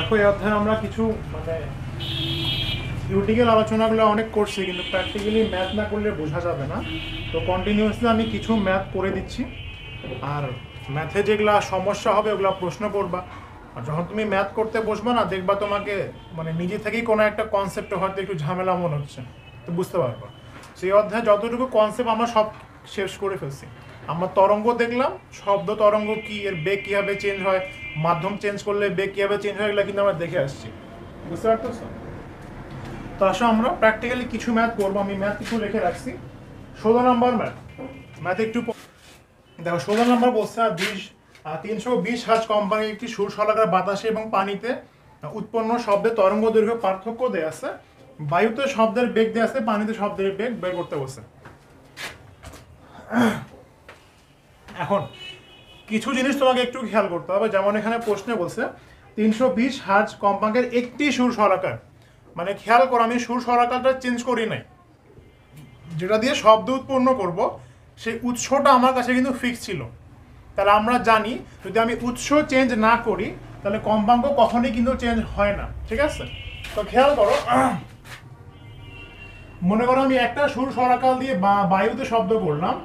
দেখো এই অধ্যায়ে আমরা কিছু মানে থিওরিটিক্যাল আলোচনাগুলো অনেক করছি, কিন্তু প্র্যাকটিক্যালি ম্যাথ না করলে বোঝা যাবে না। তো কন্টিনিউয়াসলি আমি কিছু ম্যাথ করে দিচ্ছি, আর ম্যাথে যেগুলো সমস্যা হবে ওগুলো প্রশ্ন করবা। আর যখন তুমি ম্যাথ করতে বসবা না, দেখবা তোমাকে মানে নিজে থেকেই কোনো একটা কনসেপ্টে হয়তো একটু ঝামেলা মনে হচ্ছে, তো বুঝতে পারবা। সেই অধ্যায়ে যতটুকু কনসেপ্ট আমরা সব শেষ করে ফেলছি। আমরা তরঙ্গ দেখলাম, শব্দ তরঙ্গ কি, এর বেগ কীভাবে চেঞ্জ হয়, মাধ্যম চেঞ্জ করলে বেগ কীভাবে চেঞ্জ হয়, এগুলো কিন্তু আমরা দেখে আসছি, বুঝতে পারতেছ? তো আসলে আমরা প্র্যাকটিক্যালি কিছু ম্যাথ করবো। আমি ম্যাথ কিছু লিখে রাখছি। 16 নম্বর ম্যাথ একটু দেখো। 16 নম্বর বলছে 320 হার্জ কোম্পানির একটি সুরশলাকার বাতাসে এবং পানিতে উৎপন্ন শব্দের তরঙ্গ দৈর্ঘ্য পার্থক্য দেয়া আছে। বায়ুতে শব্দের বেগ দেয়া আছে, পানিতে শব্দের বেগ বের করতে বলছে। এখন কিছু জিনিস তোমাকে একটু খেয়াল করতে হবে। যেমন এখানে প্রশ্নে বলছে 320 হার্জ কম্পাঙ্কের একটি সুর সরাকার, মানে খেয়াল করো আমি সুর সরাকারটা চেঞ্জ করি নাই, যেটা দিয়ে শব্দ উৎপন্ন করব সেই উৎসটা আমার কাছে কিন্তু ফিক্স ছিল। তাহলে আমরা জানি যদি আমি উৎস চেঞ্জ না করি তাহলে কম্পাঙ্ক কখনোই কিন্তু চেঞ্জ হয় না, ঠিক আছে? তো খেয়াল করো, মনে করো আমি একটা সুর সরাকাল দিয়ে বায়ুতে শব্দ করলাম,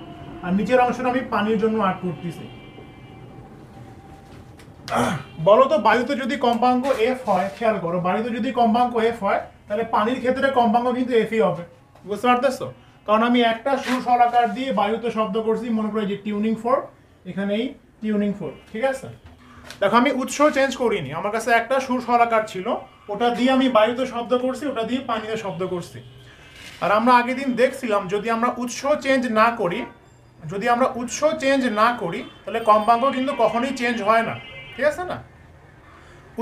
আর নিচের অংশটা আমি পানির জন্য আট করতেছি। বলো তো বায়ুতে যদি কম্পাঙ্ক এফ হয়, খেয়াল করো বায়ুতে যদি কম্পাঙ্ক এফ হয় তাহলে পানির ক্ষেত্রে কম্পাঙ্ক কিন্তু এফই হবে, বুঝতে পারতেছো? কারণ আমি একটা সুর সরাকার দিয়ে বায়ুতে শব্দ করছি, মনে করো যে টিউনিং ফোর্ক, এখানে এই টিউনিং ফোর্ক, ঠিক আছে? দেখো আমি উৎস চেঞ্জ করিনি, আমার কাছে একটা সুর সরাকার ছিল, ওটা দিয়ে আমি বায়ুতে শব্দ করছি, ওটা দিয়ে পানিতে শব্দ করছি। আর আমরা আগের দিন দেখছিলাম যদি আমরা উৎস চেঞ্জ না করি, তাহলে কম্পাঙ্ক কিন্তু কখনোই চেঞ্জ হয় না, ঠিক আছে না?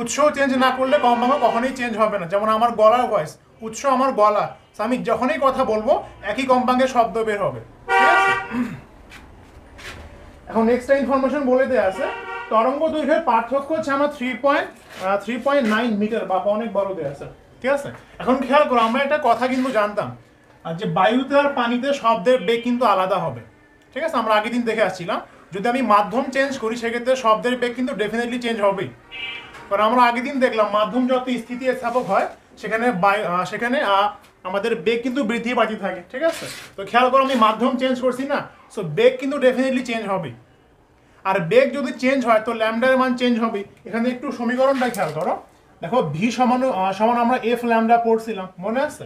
উৎস চেঞ্জ না করলে কম্পাঙ্ক কখনোই চেঞ্জ হবে না। যেমন আমার গলার ভয়েস, উৎস আমার গলা, আমি যখনই কথা বলবো একই কম্পাঙ্কের শব্দ বের হবে, ঠিক আছে? এখন নেক্সট ইনফরমেশন বলে দেয়া আছে তরঙ্গ দৈর্ঘ্যের পার্থক্য হচ্ছে আমার 3.9 মিটার, বা অনেক বড় দেয়া আছে, ঠিক আছে? এখন খেয়াল করো আমরা একটা কথা কিন্তু জানতাম, আর যে বায়ুতে আর পানিতে শব্দের বেগ কিন্তু আলাদা হবে, ঠিক আছে? আমরা আগের দিন দেখে আসছিলাম যদি আমি মাধ্যম চেঞ্জ করি সেক্ষেত্রে শব্দের বেগ কিন্তু ডেফিনেটলি চেঞ্জ হবেই। কারণ আমরা আগের দিন দেখলাম মাধ্যম যত স্থিতিস্থাপক হয় সেখানে আমাদের বেগ কিন্তু বৃদ্ধি পাতি থাকে, ঠিক আছে? তো খেয়াল করো আমি মাধ্যম চেঞ্জ করছি না, সো বেগ কিন্তু ডেফিনেটলি চেঞ্জ হবে। আর বেগ যদি চেঞ্জ হয় তো ল্যামডার মান চেঞ্জ হবে। এখানে একটু সমীকরণটা খেয়াল করো, দেখো ভি সমান আমরা এফ ল্যামডা পড়ছিলাম, মনে আছে?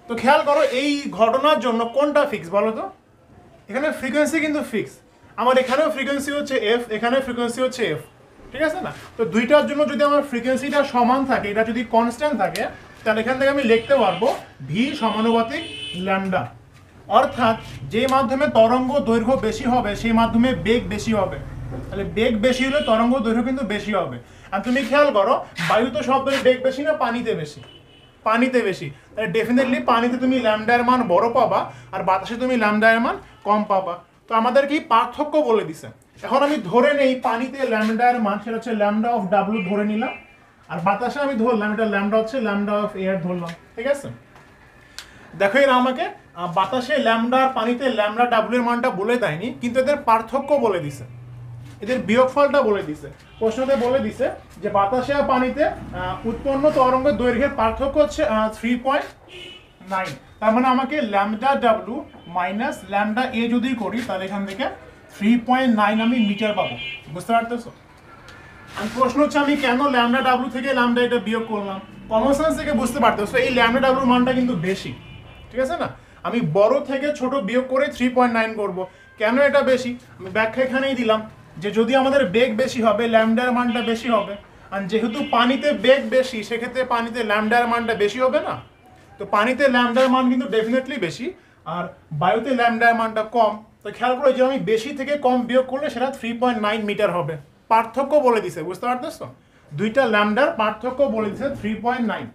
তো খেয়াল করো এই ঘটনার জন্য কোনটা ফিক্স বলো তো? এখানে ফ্রিকোয়েন্সি কিন্তু ফিক্স, আমার এখানেও ফ্রিকোয়েন্সি হচ্ছে এফ, এখানেও ফ্রিকোয়েন্সি হচ্ছে এফ, ঠিক আছে না? তো দুইটার জন্য যদি আমার ফ্রিকোয়েন্সিটা সমান থাকে, এটা যদি কনস্ট্যান্ট থাকে, তাহলে এখান থেকে আমি লিখতে পারবো ভি সমানুপাতিক ল্যামডা। অর্থাৎ যে মাধ্যমে তরঙ্গ দৈর্ঘ্য বেশি হবে সেই মাধ্যমে বেগ বেশি হবে, তাহলে বেগ বেশি হলে তরঙ্গ দৈর্ঘ্য কিন্তু বেশি হবে। আর তুমি খেয়াল করো বায়ুতে শব্দের বেগ বেশি না পানিতে বেশি? পানিতে বেশি, তাহলে ডেফিনেটলি পানিতে তুমি ল্যামডার মান বড় পাবা, আর বাতাসে তুমি ল্যামডার মান কম পাবা। তো আমাদের কি পার্থক্য বলে দিছে। এখন আমি ধরে নেই পানিতে ল্যামডার মান সেটা হচ্ছে ল্যামডা অফ ডাব্লু ধরে নিলাম, আর বাতাসে আমি ধরলাম এটা ল্যামডা হচ্ছে ল্যামডা অফ এয়ার ধরলাম, ঠিক আছে? দেখো এরা আমাকে বাতাসে ল্যামডা আর পানিতে ল্যামডা ডাব্লু এর মানটা বলে দেয়নি, কিন্তু এদের পার্থক্য বলে দিছে, এদের বিয়োগফলটা বলে দিছে। প্রশ্নতে বলে দিছে যে বাতাসে আর পানিতে উৎপন্ন তরঙ্গের দৈর্ঘ্যের পার্থক্য হচ্ছে 3.9। তার মানে আমাকে ল্যামডা ডাব্লু মাইনাস ল্যামডা এ যদি করি তাহলে এখান থেকে 3.9 আমি মিটার পাবো, বুঝতে পারতেছো? আর প্রশ্ন হচ্ছে আমি কেন ল্যামডা ডাব্লু থেকে ল্যামডা এটা বিয়োগ করলাম? কমন সেন্স থেকে বুঝতে পারতেছো এই ল্যামডা ডাব্লুর মানটা কিন্তু বেশি, ঠিক আছে না? আমি বড় থেকে ছোট বিয়োগ করে 3.9 করব। কেন এটা বেশি আমি ব্যাখ্যা এখানেই দিলাম, যে যদি আমাদের বেগ বেশি হবে ল্যামডার মানটা বেশি হবে, আর যেহেতু পানিতে বেগ বেশি সেক্ষেত্রে পানিতে ল্যামডার মানটা বেশি হবে না? তো পানিতে ল্যামডার মান কিন্তু ডেফিনেটলি বেশি, আর বায়ুতে ল্যামডার মানটা কম। তো খেয়াল করে যে আমি বেশি থেকে কম বিয়োগ করলে সেটা 3.9 মিটার হবে। পার্থক্য বলে দিছে, বুঝতে পারতেছো? দুইটা ল্যামডার পার্থক্য বলে দিছে 3.9।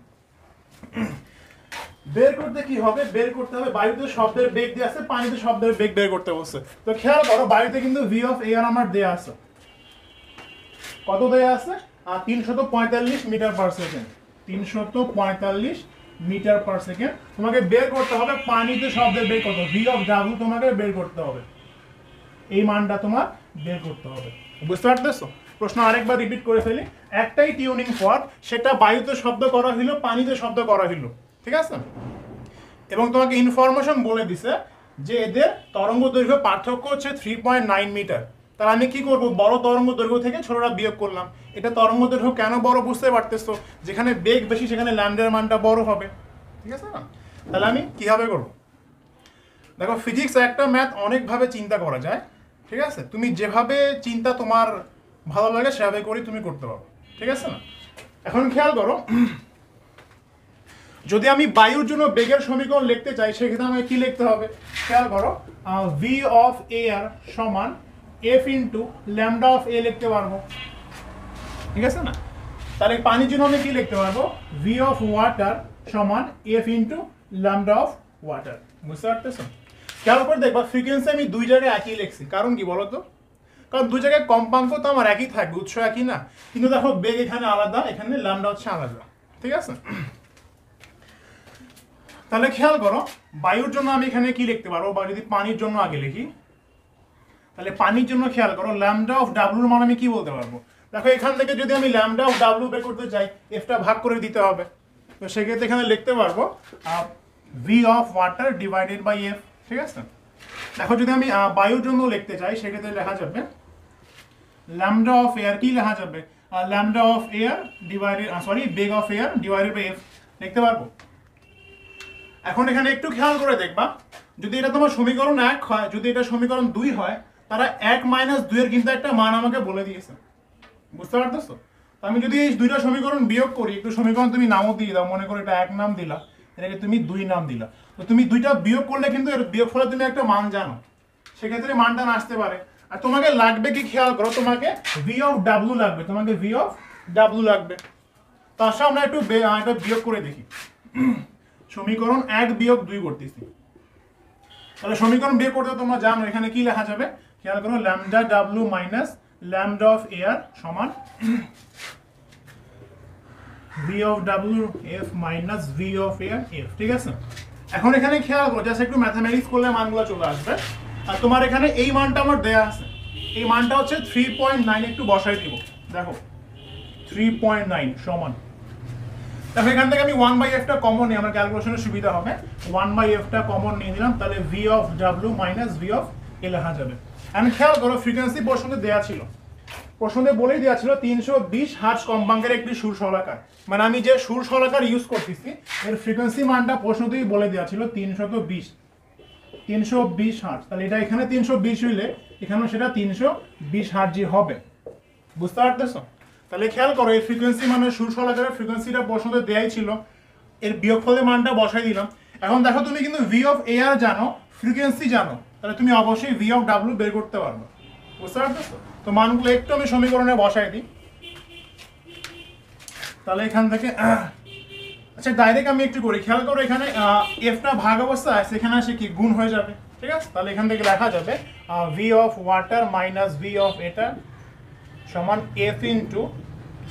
বের করতে কি হবে? বের করতে হবে বায়ুতে শব্দের বেগ দেয়া আছে, পানিতে শব্দের বেগ বের করতে বলছে। তো খেয়াল করো বায়ুতে কিন্তু ভি অফ এয়ার আমার দেয়া আছে, কত দেয়া আছে? 345 metre per second, 345 metre per second. তোমাকে বের করতে হবে পানিতে শব্দের বেগ কত, ভি অফ ডাব্লু তোমাকে বের করতে হবে, এই মানটা তোমার বের করতে হবে, বুঝতে পারতেছো? প্রশ্ন আরেকবার রিপিট করে ফেলি, একটাই টিউনিং ফর্ক, সেটা বায়ুতে শব্দ করা হইলো, পানিতে শব্দ করা হইলো, ঠিক আছে? এবং তোমাকে ইনফরমেশন বলে দিছে যে এদের তরঙ্গ দৈর্ঘ্য পার্থক্য হচ্ছে 3.9 মিটার। তাহলে আমি কি করব, বড় তরঙ্গ দৈর্ঘ্য থেকে ছোটটা বিয়োগ করলাম। এটা তরঙ্গ দৈর্ঘ্য কেন বড় বুঝতে পারতেছো, যেখানে বেগ বেশি সেখানে ল্যামডার মানটা বড় হবে, ঠিক আছে না? তাহলে আমি কিভাবে করব, দেখো ফিজিক্স একটা ম্যাথ অনেকভাবে চিন্তা করা যায়, ঠিক আছে? তুমি যেভাবে চিন্তা তোমার ভালো লাগে সেভাবে করে তুমি করতে পারো, ঠিক আছে না? এখন খেয়াল করো, যদি আমি বায়ুর জন্য বেগের সমীকরণ লিখতে চাই সেক্ষেত্রে আমাকে কি লিখতে হবে, খেয়াল করো, ভি অফ এয়ার সমান এফ ইন্টু ল্যামডা অফ এ লিখতে পারবো, ঠিক আছে না? তাহলে পানির জন্য আমি কি লিখতে পারবো, ভি অফ ওয়াটার সমান F into lambda of water. বুঝতে পারতেছো? খেয়াল করে দেখবা ফ্রিকোয়েন্সি আমি দুই জায়গায় একই লিখছি, কারণ কি বলতো, কারণ দুই জায়গায় কম্পাঙ্ক তো আমার একই থাকবে, উৎস একই না, কিন্তু দেখো বেগ এখানে আলাদা, এখানে ল্যামডা হচ্ছে আলাদা, ঠিক আছে? তাহলে খেয়াল করো, বায়ুর জন্য আমি এখানে কি লিখতে পারবো, বা যদি পানির জন্য আগে লিখি, তাহলে পানির জন্য খেয়াল করো ল্যামডা অফ ডাব্লুর মান আমি কি বলতে পারবো, দেখো এখান থেকে যদি আমি ল্যামডা অফ ডাব্লু বের করতে চাই এফটা ভাগ করে দিতে হবে, তো সেক্ষেত্রে এখানে লিখতে পারবো V of water divided by F, ঠিক আছে? দেখো যদি আমি বায়ুর জন্য লিখতে চাই সেক্ষেত্রে লেখা যাবে ল্যামডা অফ এয়ার, কি লেখা যাবে, ল্যামডা অফ এয়ার ডিভাইডেড বেগ of air divided by F লিখতে পারবো। এখন এখানে একটু খেয়াল করে দেখবা, যদি এটা তোমার সমীকরণ 1 হয়, যদি এটা সমীকরণ 2 হয়, তারা 1 - 2 এর কিন্তু একটা মান আমাকে বলে দিয়েছে, বুঝতে পারতেছো? তো আমি যদি এই দুইটা সমীকরণ বিয়োগ করি, একটু সমীকরণ তুমি নামও দিয়ে দাও, মনে করো এটা 1 নাম দিলা, এটাকে তুমি 2 নাম দিলা, তো তুমি দুইটা বিয়োগ করলে কিন্তু এর বিয়োগ ফলে তুমি একটা মান জানো, সেক্ষেত্রে মানটা না আসতে পারে। আর তোমাকে লাগবে কি, খেয়াল করো, তোমাকে ভি অফ ডাব্লু লাগবে, তোমাকে ভি অফ ডাব্লু লাগবে। তো আসলে আমরা একটু এটা বিয়োগ করে দেখি, সমীকরণ 1 বিয়োগ 2 করতেছি, তাহলে সমীকরণ বিয়োগ করতে তোমরা জানো এখানে কি লেখা যাবে, খেয়াল করো, lambda W minus lambda of air সমান V of W F minus V of air F, ঠিক আছে? এখন এখানে খেয়াল করো, জাস্ট একটু ম্যাথামেটিক্স করলে মানগুলো চলে আসবে। আর তোমার এখানে এই মানটা আমার দেয়া আছে, এই মানটা হচ্ছে 3.9, একটু বসাই দিব, দেখো 3.9 সমান, দেখো এখান থেকে আমি 1/f টা কমন নিই, আমার ক্যালকুলেশনের সুবিধা হবে, 1/f টা কমন নিয়ে নিলাম, তাহলে V of W minus V of A লেখা যাবে। আমি খেয়াল করো ফ্রিকোয়েন্সি প্রশ্নে দেয়া ছিল, প্রশ্নে বলেই দেওয়া ছিল 320 হার্টজ কম্পাঙ্কের একটি সুর শলাকার, মানে আমি যে সুর শলাকার ইউজ করতেছি এর ফ্রিকোয়েন্সি মানটা প্রশ্নতেই বলে দেওয়া ছিল 320 হার্টজ, তাহলে এটা এখানে 320 হইলে এখানেও সেটা 320 হার্টজই হবে, বুঝতে পারতেছো? তাহলে খেয়াল করো এই ফ্রিকোয়েন্সি মানে সুর শলাকারের ফ্রিকোয়েন্সিটা প্রশ্নতে দেয়াই ছিল, এর বিয়োগফলের মানটা বসাই দিলাম। এখন দেখো তুমি কিন্তু ভি অফ এয়ার জানো, ফ্রিকোয়েন্সি জানো, তাহলে তুমি অবশ্যই ভি অফ ডাব্লু বের করতে পারবে, বুঝতে পারতেছো? তো মানগুলো একটু আমি সমীকরণে বসাই দিই, তাহলে এখান থেকে আচ্ছা ডাইরেক্ট আমি একটু করি, খেয়াল করো এখানে এফটা ভাগ অবস্থা আছে, এখানে আসে কি গুণ হয়ে যাবে, ঠিক আছে? তাহলে এখান থেকে লেখা যাবে V of water minus V of এটা সমান এফ ইন্টু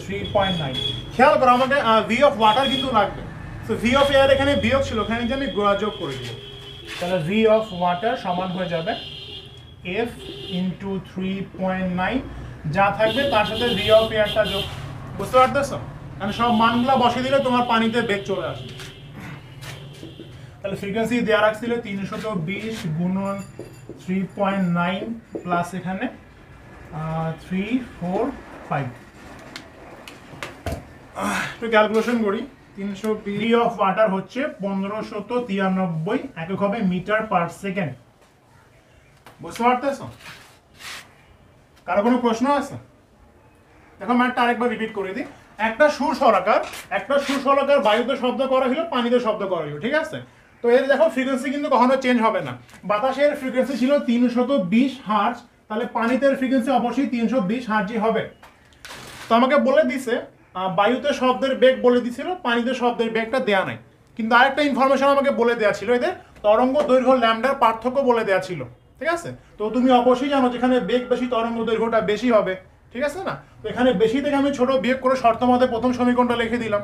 3.9। খেয়াল করো আমাকে ভি অফ ওয়াটার কিন্তু লাগবে, তো ভি অফ এয়ার এখানে বিয়োগ ছিল, এখানে যে আমি যোগ করে দিব, তাহলে ভি অফ ওয়াটার সমান হয়ে যাবে এফ ইন্টু 3.9, যা থাকবে তার সাথে ভি অফ এয়ারটা যোগ, বুঝতে পারতেছো? মানে সব মানগুলো বসিয়ে দিলে তোমার পানিতে বেগ চলে আসবে। তাহলে ফ্রিকোয়েন্সি দেওয়া রাখছিল 320 গুণন 3.9 প্লাস এখানে 345, একটু ক্যালকুলেশন করি, 320 অফ ওয়াটার হচ্ছে 1593 একক হবে মিটার পার সেকেন্ড, বুঝতে পারতেছো? কারো কোনো প্রশ্ন আছে? দেখো ম্যাথটা আরেকবার রিপিট করে দিই, একটা সুর শলাকার বায়ুতে শব্দ করা হলো, পানিতে শব্দ করা হলো, ঠিক আছে? তো এর দেখো ফ্রিকোয়েন্সি কিন্তু কখনো চেঞ্জ হবে না, বাতাসের ফ্রিকোয়েন্সি ছিল 320 হার্টজ, তাহলে পানিতে ফ্রিকোয়েন্সি অবশ্যই 320 হার্টজই হবে। তো আমাকে বলে দিছে বায়ুতে শব্দের বেগ বলে দিছিল, পানিতে শব্দের বেগটা দেয়া নাই, কিন্তু আরেকটা ইনফরমেশন আমাকে বলে দেওয়া ছিল, এদের তরঙ্গ দৈর্ঘ্য ল্যামডার পার্থক্য বলে দেওয়া ছিল, ঠিক আছে? তো তুমি অবশ্যই জানো যেখানে বেগ বেশি তরঙ্গ দৈর্ঘ্যটা বেশি হবে, ঠিক আছে না? তো এখানে বেশি থেকে আমি ছোট বিয়োগ করে শর্ত মতে প্রথম সমীকরণটা লিখে দিলাম।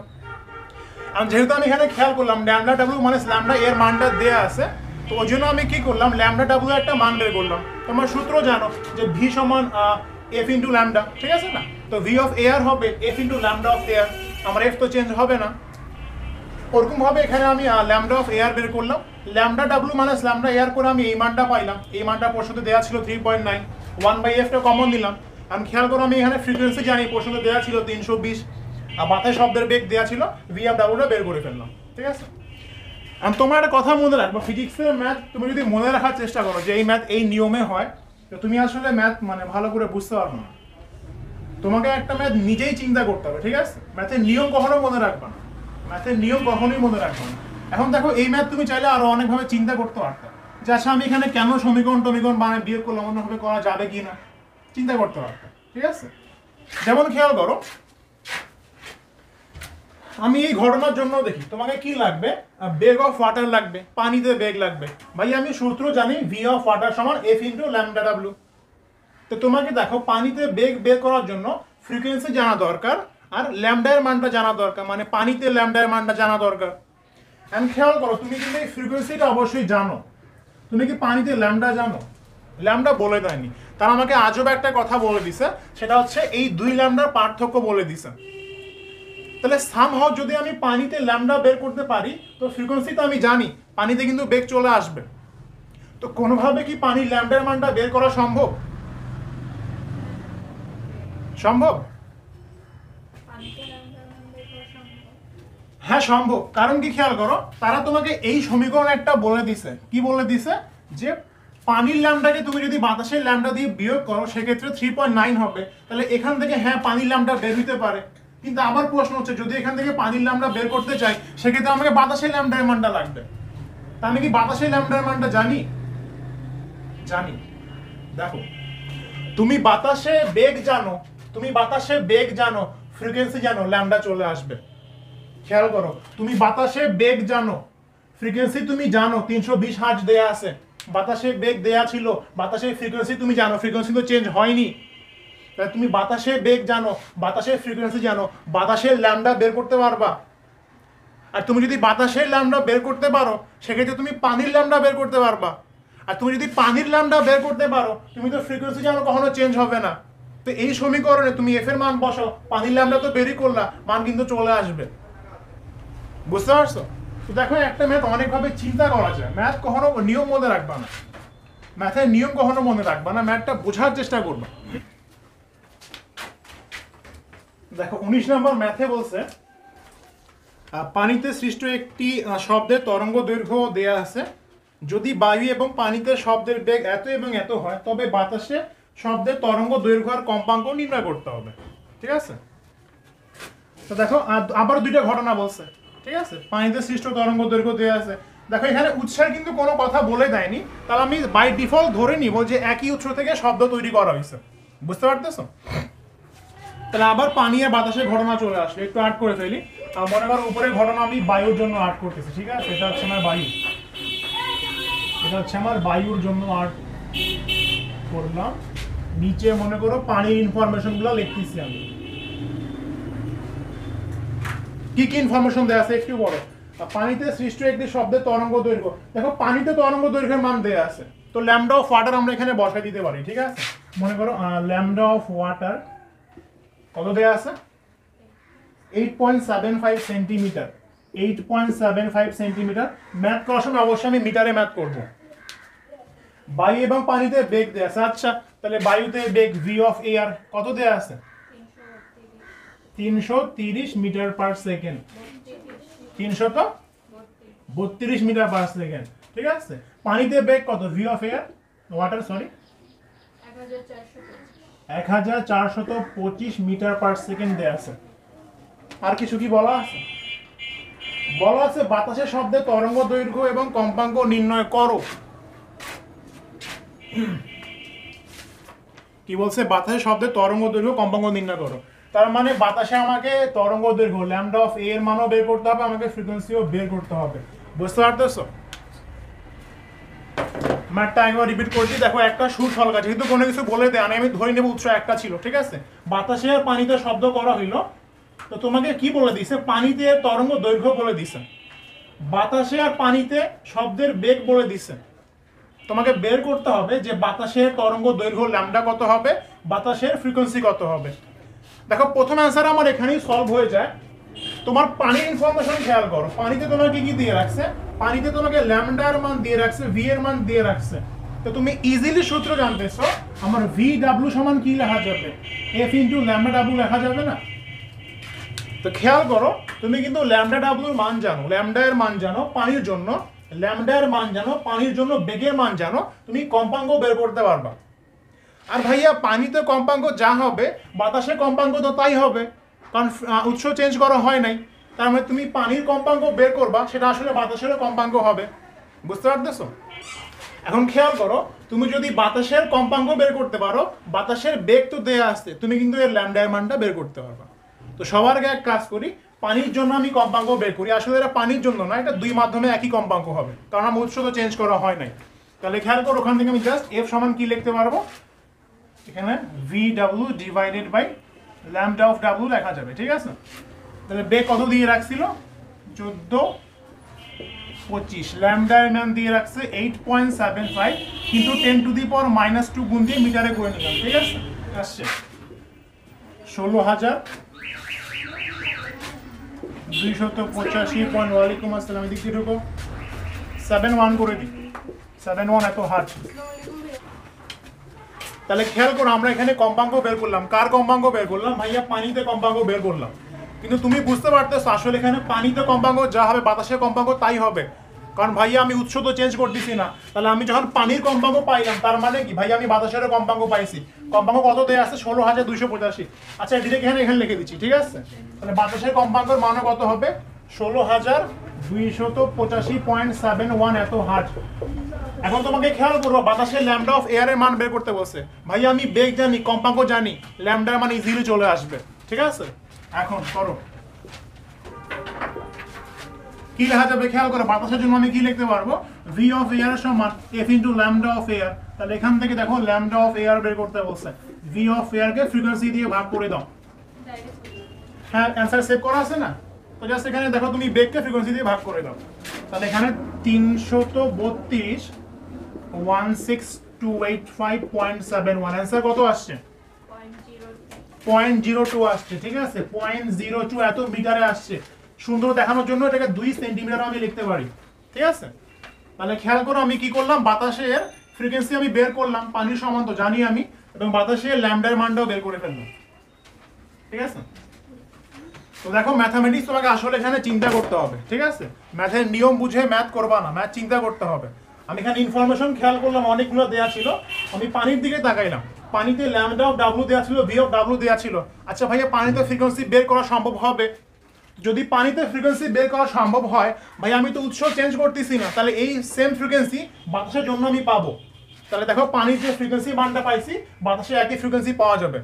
আর যেহেতু আমি এখানে খেয়াল করলাম ল্যামডা ডাব্লিউ মানে ল্যামডা এর মানটা দেয়া আছে, তো ওই জন্য আমি কি করলাম ল্যামডা ডাব্লিউ একটা মান বের করলাম। তোমার সূত্র জানো যে ভি সমান এফ ইন্টু ল্যামডা, ঠিক আছে না? তো ভি অফ এয়ার হবে F into lambda of air, আমার এফ তো চেঞ্জ হবে না। ওরকম ভাবে এখানে আমি ল্যামডা অফ এয়ার বের করলাম, lambda W minus lambda air করে আমি এই মানটা পাইলাম, এই মানটা প্রশ্নতে দেওয়া ছিল 3.9, 1/f কমন দিলাম। আমি খেয়াল করো আমি এখানে ফ্রিকোয়েন্সি জানি, প্রশ্নতে দেওয়া ছিল 320, আর বাতাস শব্দের বেগ দেওয়া ছিল, ভি অফ ডাব্লুটা বের করে ফেললাম, ঠিক আছে? আর তোমার একটা কথা মনে রাখবো, ফিজিক্সের ম্যাথ তুমি যদি মনে রাখার চেষ্টা করো যে এই ম্যাথ এই নিয়মে হয়, তো তুমি আসলে ম্যাথ মানে ভালো করে বুঝতে পারবে না। তোমাকে একটা ম্যাথ নিজেই চিন্তা করতে হবে, ঠিক আছে? ম্যাথের নিয়ম কখনো মনে রাখবে না, ম্যাথের নিয়ম কখনোই মনে রাখবে না। এখন দেখো এই ম্যাথ তুমি চাইলে আরো অনেকভাবে চিন্তা করতে পারতে, যে আচ্ছা আমি এখানে কেন সমীকরণ বানায় বিয়োগ করলাম, অন্যভাবে করা যাবে কি না চিন্তা করতে পারতে, ঠিক আছে? যেমন খেয়াল করো, আমি এই ঘটনার জন্য দেখি তোমাকে কি লাগবে, বেগ অফ ওয়াটার লাগবে, পানিতে বেগ লাগবে। ভাই আমি সূত্র জানি ভি অফ ওয়াটার সমান এফ ইন্টু ল্যামডা ডাব্লু। তো তোমাকে দেখো পানিতে বেগ বের করার জন্য ফ্রিকোয়েন্সি জানা দরকার, আর ল্যামডার মানটা জানা দরকার, মানে পানিতে ল্যামডার মানটা জানা দরকার। এন্ড খেয়াল করো তুমি কিন্তু এই ফ্রিকোয়েন্সিটা অবশ্যই জানো, তুমি কি পানিতে ল্যামডা জানো? ল্যামডা বলে দেয়নি, তারা আমাকে আজব একটা কথা বলে দিছে, সেটা হচ্ছে এই দুই ল্যামডার পার্থক্য বলে দিছে। তাহলে সামহাউ যদি আমি পানিতে ল্যামডা বের করতে পারি, তো ফ্রিকোয়েন্সি তো আমি জানি, পানিতে কিন্তু বেগ চলে আসবে। তো কোনোভাবে কি পানির ল্যামডার মানটা বের করা সম্ভব? সম্ভব? হ্যাঁ সম্ভব। কারণ কি খেয়াল করো, তারা তোমাকে এই সমীকরণ একটা বলে দিছে, কি বলে দিছে, যে পানির ল্যামডাকে তুমি যদি বাতাসের ল্যামডা দিয়ে বিয়োগ করো সেক্ষেত্রে 3.9 হবে। তাহলে এখান থেকে হ্যাঁ পানির ল্যামডা বের হইতে পারে, কিন্তু আবার প্রশ্ন হচ্ছে যদি এখান থেকে পানির ল্যামডা বের করতে চাই সেক্ষেত্রে আমাকে বাতাসের ল্যামডার মানটা লাগবে। তা আমি কি বাতাসের ল্যামডার মানটা জানি? জানি। দেখো তুমি বাতাসে বেগ জানো, তুমি বাতাসে বেগ জানো, ফ্রিকোয়েন্সি জানো, ল্যামডা চলে আসবে। খেয়াল করো তুমি বাতাসে বেগ জানো, ফ্রিকোয়েন্সি তুমি জানো 320 হার্জ দেয়া আছে, বাতাসে বেগ দেয়া ছিল, বাতাসের ফ্রিকোয়েন্সি তুমি জানো, ফ্রিকোয়েন্সি তো চেঞ্জ হয়নি। তাহলে তুমি বাতাসে বেগ জানো, বাতাসের ফ্রিকোয়েন্সি জানো, বাতাসের ল্যামডা বের করতে পারবা। আর তুমি যদি বাতাসের ল্যামডা বের করতে পারো সেক্ষেত্রে তুমি পানির ল্যামডা বের করতে পারবা। আর তুমি যদি পানির ল্যামডা বের করতে পারো, তুমি তো ফ্রিকোয়েন্সি জানো কখনো চেঞ্জ হবে না। তো এই সমীকরণে তুমি এফ এর মান বসো, পানির ল্যামডা তো বেরই করলা, মান কিন্তু চলে আসবে। বুঝতে পারছো? তো দেখো একটা ম্যাথ অনেকভাবে চিন্তা করা যায়, ম্যাথ কখনো নিয়ম মনে রাখবা না, ম্যাথের নিয়ম কখনো মনে রাখবা না, ম্যাথটা বোঝার চেষ্টা করবা। দেখো 19 নম্বর ম্যাথে বলছে পানিতে সৃষ্ট একটি শব্দের তরঙ্গ দৈর্ঘ্য দেয়া আছে, যদি বায়ু এবং পানিতে শব্দের বেগ এত এবং এত হয় তবে বাতাসে শব্দের তরঙ্গ দৈর্ঘ্য আর কম্পাঙ্ক নির্ণয় করতে হবে, ঠিক আছে? তো দেখো আবার দুইটা ঘটনা বলছে, ঠিক আছে? পানিতে সৃষ্ট তরঙ্গ দৈর্ঘ্য দেওয়া আছে। দেখো এখানে উৎসের কিন্তু কোনো কথা বলে দেয়নি, তাহলে আমি বাই ডিফল্ট ধরে নিব যে একই উৎস থেকে শব্দ তৈরি করা হয়েছে। বুঝতে পারতেছো? তাহলে আবার পানি আর বাতাসের ঘটনা চলে আসলো, একটু আর্ট করে ফেলি। মনে করো উপরের ঘটনা আমি বায়ুর জন্য আর্ট করতেছি, ঠিক আছে? এটা হচ্ছে আমার বায়ু, এটা হচ্ছে আমার বায়ুর জন্য আর্ট করলাম। নিচে মনে করো পানির ইনফরমেশন গুলো লিখতেছি আমি, কি কি ইনফরমেশন দেওয়া আছে একটু বড়। পানিতে সৃষ্ট একটি শব্দের তরঙ্গ দৈর্ঘ্য, দেখো পানিতে তরঙ্গ দৈর্ঘ্যের মান দেওয়া আছে, তো ল্যামডা অফ ওয়াটার আমরা এখানে বসাই দিতে পারি, ঠিক আছে? মনে করো ল্যামডা অফ ওয়াটার কত দেওয়া আছে, 8.75 সেন্টিমিটার, 8.75 সেন্টিমিটার। ম্যাথ করার সময় অবশ্যই আমি মিটারে ম্যাথ করব। বায়ু এবং পানিতে বেগ দেওয়া আছে, আচ্ছা তাহলে বায়ুতে বেগ ভি অফ এয়ার কত দেওয়া আছে, 330 metre per second, 332 metre per second, ঠিক আছে? পানিতে বেগ কত, V of air water sorry 1425 metre per second দেয়া আছে। আর কিছু কি বলা আছে? বলা আছে বাতাসের শব্দের তরঙ্গ দৈর্ঘ্য এবং কম্পাঙ্ক নির্ণয় করো। কি বলছে? বাতাসের শব্দের তরঙ্গ দৈর্ঘ্য কম্পাঙ্ক নির্ণয় করো। তার মানে বাতাসে আমাকে তরঙ্গ দৈর্ঘ্য ল্যামডা অফ এ এর মানও বের করতে হবে, আমাকে ফ্রিকোয়েন্সিও বের করতে হবে। বুঝতে পারতেছো? ম্যাথটা একবার রিপিট করছি। দেখো একটা সুর ছলকা, যেহেতু কোনো কিছু বলে দেয় আমি ধরে নেব উৎস একটা ছিল, ঠিক আছে? বাতাসে আর পানিতে শব্দ করা হইলো, তো তোমাকে কি বলে দিছে? পানিতে তরঙ্গ দৈর্ঘ্য বলে দিছে, বাতাসে আর পানিতে শব্দের বেগ বলে দিছে। তোমাকে বের করতে হবে যে বাতাসের তরঙ্গ দৈর্ঘ্য ল্যামডা কত হবে, বাতাসের ফ্রিকোয়েন্সি কত হবে। দেখো প্রথম অ্যান্সার আমার এখানেই সলভ হয়ে যায়। তোমার পানির ইনফরমেশন খেয়াল করো, পানিতে তোমাকে কি দিয়ে রাখছে, পানিতে তোমাকে ল্যামডার মান দিয়ে রাখছে, ভি এর মান দিয়ে রাখছে। তো তুমি ইজিলি সূত্র জানতেছো, আমার ভি ডাব্লিউ সমান কি লেখা যাবে, এফ ইন্টু ল্যামডা ডাব্লিউ লেখা যাবে না? তো খেয়াল করো, তুমি কিন্তু ল্যামডা ডাব্লিউর মান জানো, ল্যামডা এর মান জানো পানির জন্য, ল্যামডা এর মান জানো পানির জন্য, বেগের মান জানো, তুমি কম্পাঙ্ক বের করতে পারবা। আর ভাইয়া পানিতে কম্পাঙ্ক যা হবে বাতাসে কম্পাঙ্ক তো তাই হবে, কারণ উৎস চেঞ্জ করা হয় নাই। তার মানে তুমি পানির কম্পাঙ্ক বের করবা, সেটা আসলে বাতাসেরও কম্পাঙ্ক হবে। বুঝতে পারতেছো? এখন খেয়াল করো, তুমি যদি বাতাসের কম্পাঙ্ক বের করতে পারো, বাতাসের বেগ তো দেয়া আসছে, তুমি কিন্তু এর ল্যামডা এর মানটা বের করতে পারবা। তো সবার আগে এক কাজ করি, পানির জন্য আমি কম্পাঙ্ক বের করি। আসলে এটা পানির জন্য না, এটা দুই মাধ্যমে একই কম্পাঙ্ক হবে, কারণ আমার উৎস তো চেঞ্জ করা হয় নাই। তাহলে খেয়াল করো, ওখান থেকে আমি জাস্ট এফ সমান কি লিখতে পারবো, এখানে V W divided by lambda of W লেখা যাবে। ঠিক আছে, তাহলে বেগ কত দিয়ে রাখছিল, 1425, ল্যামডা এর মান দিয়ে রাখছে 8.75, কিন্তু 10⁻⁻² গুণ দিয়ে মিটারে করে নিলাম। ঠিক আছে, আসছে 16,285. ওয়ালাইকুম আসসালাম, এদিক দিয়ে ঢুকো, 71 করে দিই, 71 এত হার্জ। তাহলে খেয়াল করো, আমরা এখানে কম্পাঙ্ক বের করলাম, কার কম্পাঙ্ক বের করলাম, ভাইয়া পানিতে কম্পাঙ্ক বের করলাম। কিন্তু তুমি বুঝতে পারতেছো আসলে এখানে পানিতে কম্পাঙ্ক যা হবে বাতাসের কম্পাঙ্ক তাই হবে, কারণ ভাইয়া আমি উৎস তো চেঞ্জ করতেছি না। তাহলে আমি যখন পানির কম্পাঙ্ক পাইলাম, তার মানে কি ভাইয়া আমি বাতাসের কম্পাঙ্ক পাইছি। কম্পাঙ্ক কত দেয়া আছে, 16,285। আচ্ছা এদিকে এখানে লিখে দিচ্ছি। ঠিক আছে, তাহলে বাতাসের কম্পাঙ্কের মান কত হবে, 16,285.71 এত হার্জ। এখন তোমাকে খেয়াল করবো, বাতাসের ল্যামডা অফ এয়ার এর মান বের করতে বসে, ভাইয়া আমি বেগ জানি, কম্পাঙ্ক জানি, ল্যামডার মান ইজিলি চলে আসবে। ঠিক আছে, এখন করো কি লেখা যাবে, খেয়াল করো, বাতাসের জন্য আমি কি লিখতে পারবো, ভি অফ এয়ার সমান F into lambda of air. তাহলে এখান থেকে দেখো ল্যামডা অফ এয়ার বের করতে বলছে, V of air K frequency দিয়ে ভাগ করে দাও। হ্যাঁ, অ্যান্সার সেভ করা আছে না? তো জাস্ট এখানে দেখো তুমি বেগকে ফ্রিকোয়েন্সি দিয়ে ভাগ করে দাও। তাহলে এখানে 332 16285.71, অ্যান্সার কত আসছে, 0.02 আসছে। ঠিক আছে, 0.02 এত মিটারে আসছে। সুন্দর দেখানোর জন্য এটাকে 2 সেন্টিমিটার আমি লিখতে পারি। ঠিক আছে, তাহলে খেয়াল করো আমি কি করলাম, বাতাসের ফ্রিকোয়েন্সি আমি বের করলাম, পানির সমান তো জানি আমি, এবং বাতাসের ল্যামডার মানটাও বের করে ফেললাম। ঠিক আছে, তো দেখো ম্যাথামেটিক্স তোমাকে আসলে এখানে চিন্তা করতে হবে। ঠিক আছে, ম্যাথের নিয়ম বুঝে ম্যাথ করবা না, ম্যাথ চিন্তা করতে হবে। আমি এখানে ইনফরমেশন খেয়াল করলাম, অনেকগুলো দেয়া ছিল, আমি পানির দিকে তাকাইলাম, পানিতে ল্যামডা অফ ডাব্লিউ দেয়া ছিল, ভি অফ ডাব্লিউ দেয়া ছিল। আচ্ছা ভাইয়া পানিতে ফ্রিকোয়েন্সি বের করা সম্ভব হবে? যদি পানিতে ফ্রিকোয়েন্সি বের করা সম্ভব হয়, ভাই আমি তো উৎস চেঞ্জ করতেছি না, তাহলে এই সেম ফ্রিকোয়েন্সি বাতাসের জন্য আমি পাবো। তাহলে দেখো পানির যে ফ্রিকোয়েন্সি মানটা পাইছি, বাতাসে একই ফ্রিকোয়েন্সি পাওয়া যাবে।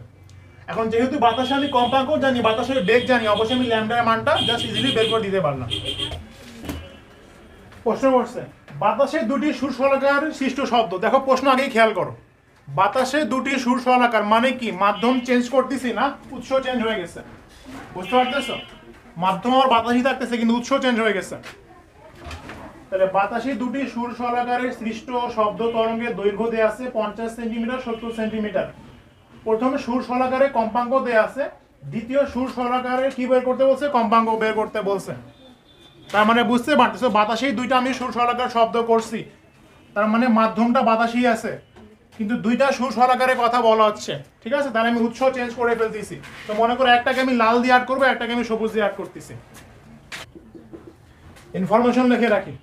এখন যেহেতু বাতাসে আমি কম্পাঙ্ক জানি, বাতাসের বেগ জানি, অবশ্যই আমি ল্যামডার মানটা জাস্ট ইজিলি বের করে দিতে পারলাম। প্রশ্ন করছে, বাতাসে দুটি সুরশলাকার সৃষ্ট শব্দ। দেখো প্রশ্ন আগেই খেয়াল করো, বাতাসে দুটি সুরশলাকার মানে কি, মাধ্যম চেঞ্জ করতেছি না, উৎস চেঞ্জ হয়ে গেছে। বুঝতে পারতেছো, মাধ্যম আর বাতাসই থাকতেছে কিন্তু উৎস চেঞ্জ হয়ে গেছে। তাহলে বাতাসে দুটি সুরশলাকারের সৃষ্ট শব্দ তরঙ্গের দৈর্ঘ্য দেয়া আছে 50 সেন্টিমিটার, 70 সেন্টিমিটার। প্রথমে সুরশলাকারে কম্পাঙ্ক দেয়া আছে, দ্বিতীয় সুরশলাকারে কি বের করতে বলছে, কম্পাঙ্ক বের করতে বলছে। তার মানে বুঝতে পারতেছো, বাতাসেই দুইটা আমি সুরশলাকার শব্দ করছি, তার মানে মাধ্যমটা বাতাসই আছে, কিন্তু দুইটা সুরশলাকারে কথা বলা হচ্ছে। ঠিক আছে, তাহলে আমি উৎস চেঞ্জ করে ফেলতেছি। তো মনে করো একটাকে আমি লাল দিয়ে অ্যাড করবো, একটাকে আমি সবুজ দিয়ে অ্যাড করতেছি। ইনফরমেশন লিখে রাখি,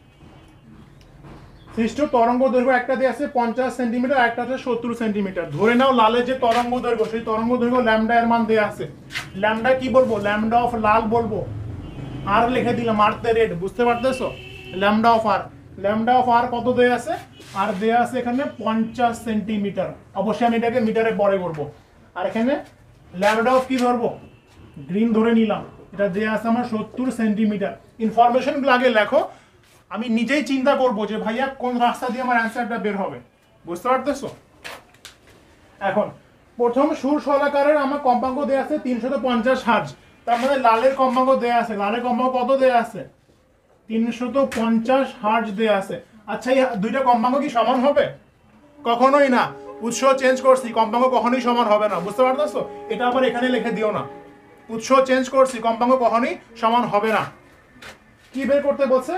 সৃষ্ট তরঙ্গ দৈর্ঘ্য একটা দিয়ে আছে 50 সেন্টিমিটার, একটা আছে 70 সেন্টিমিটার। ধরে নাও লালের যে তরঙ্গ দৈর্ঘ্য, সেই তরঙ্গ দৈর্ঘ্য ল্যামডা এর মান দেয়া আছে। ল্যামডা কি বলবো, ল্যামডা অফ লাল বলবো, আর লিখে দিলাম আর্থ রেড। বুঝতে পারতেছো, lambda of R, lambda of R কত দেয়া আছে, আর দেয়া আছে এখানে 50 সেন্টিমিটার। অবশ্যই আমি এটাকে মিটারে পরে করবো। আর এখানে ল্যামডা অফ কি ধরবো, গ্রিন ধরে নিলাম, এটা দেয়া আছে আমার 70 সেন্টিমিটার। ইনফরমেশনগুলো আগে লেখো, আমি নিজেই চিন্তা করবো যে ভাইয়া কোন রাস্তা দিয়ে আমার অ্যান্সারটা বের হবে। বুঝতে পারতেছো, এখন প্রথম সুরশলাকারের আমার কম্পাঙ্ক দেয়া আছে 350 হার্জ। তার মানে লালের কম্পাঙ্ক দেয়া আছে, লালের কম্পাঙ্ক কত দেয়া আছে, 350 হার্জ দেয়া আছে। আচ্ছা এই দুইটা কম্পাঙ্ক কি সমান হবে? কখনোই না। উৎস চেঞ্জ করছি, কম্পাঙ্ক কখনোই সমান হবে না, বুঝতে পারতেছো? এটা আবার এখানে লিখে দিও না। উৎস চেঞ্জ করছি, কম্পাঙ্ক কখনোই সমান হবে না। কি বের করতে বলছে?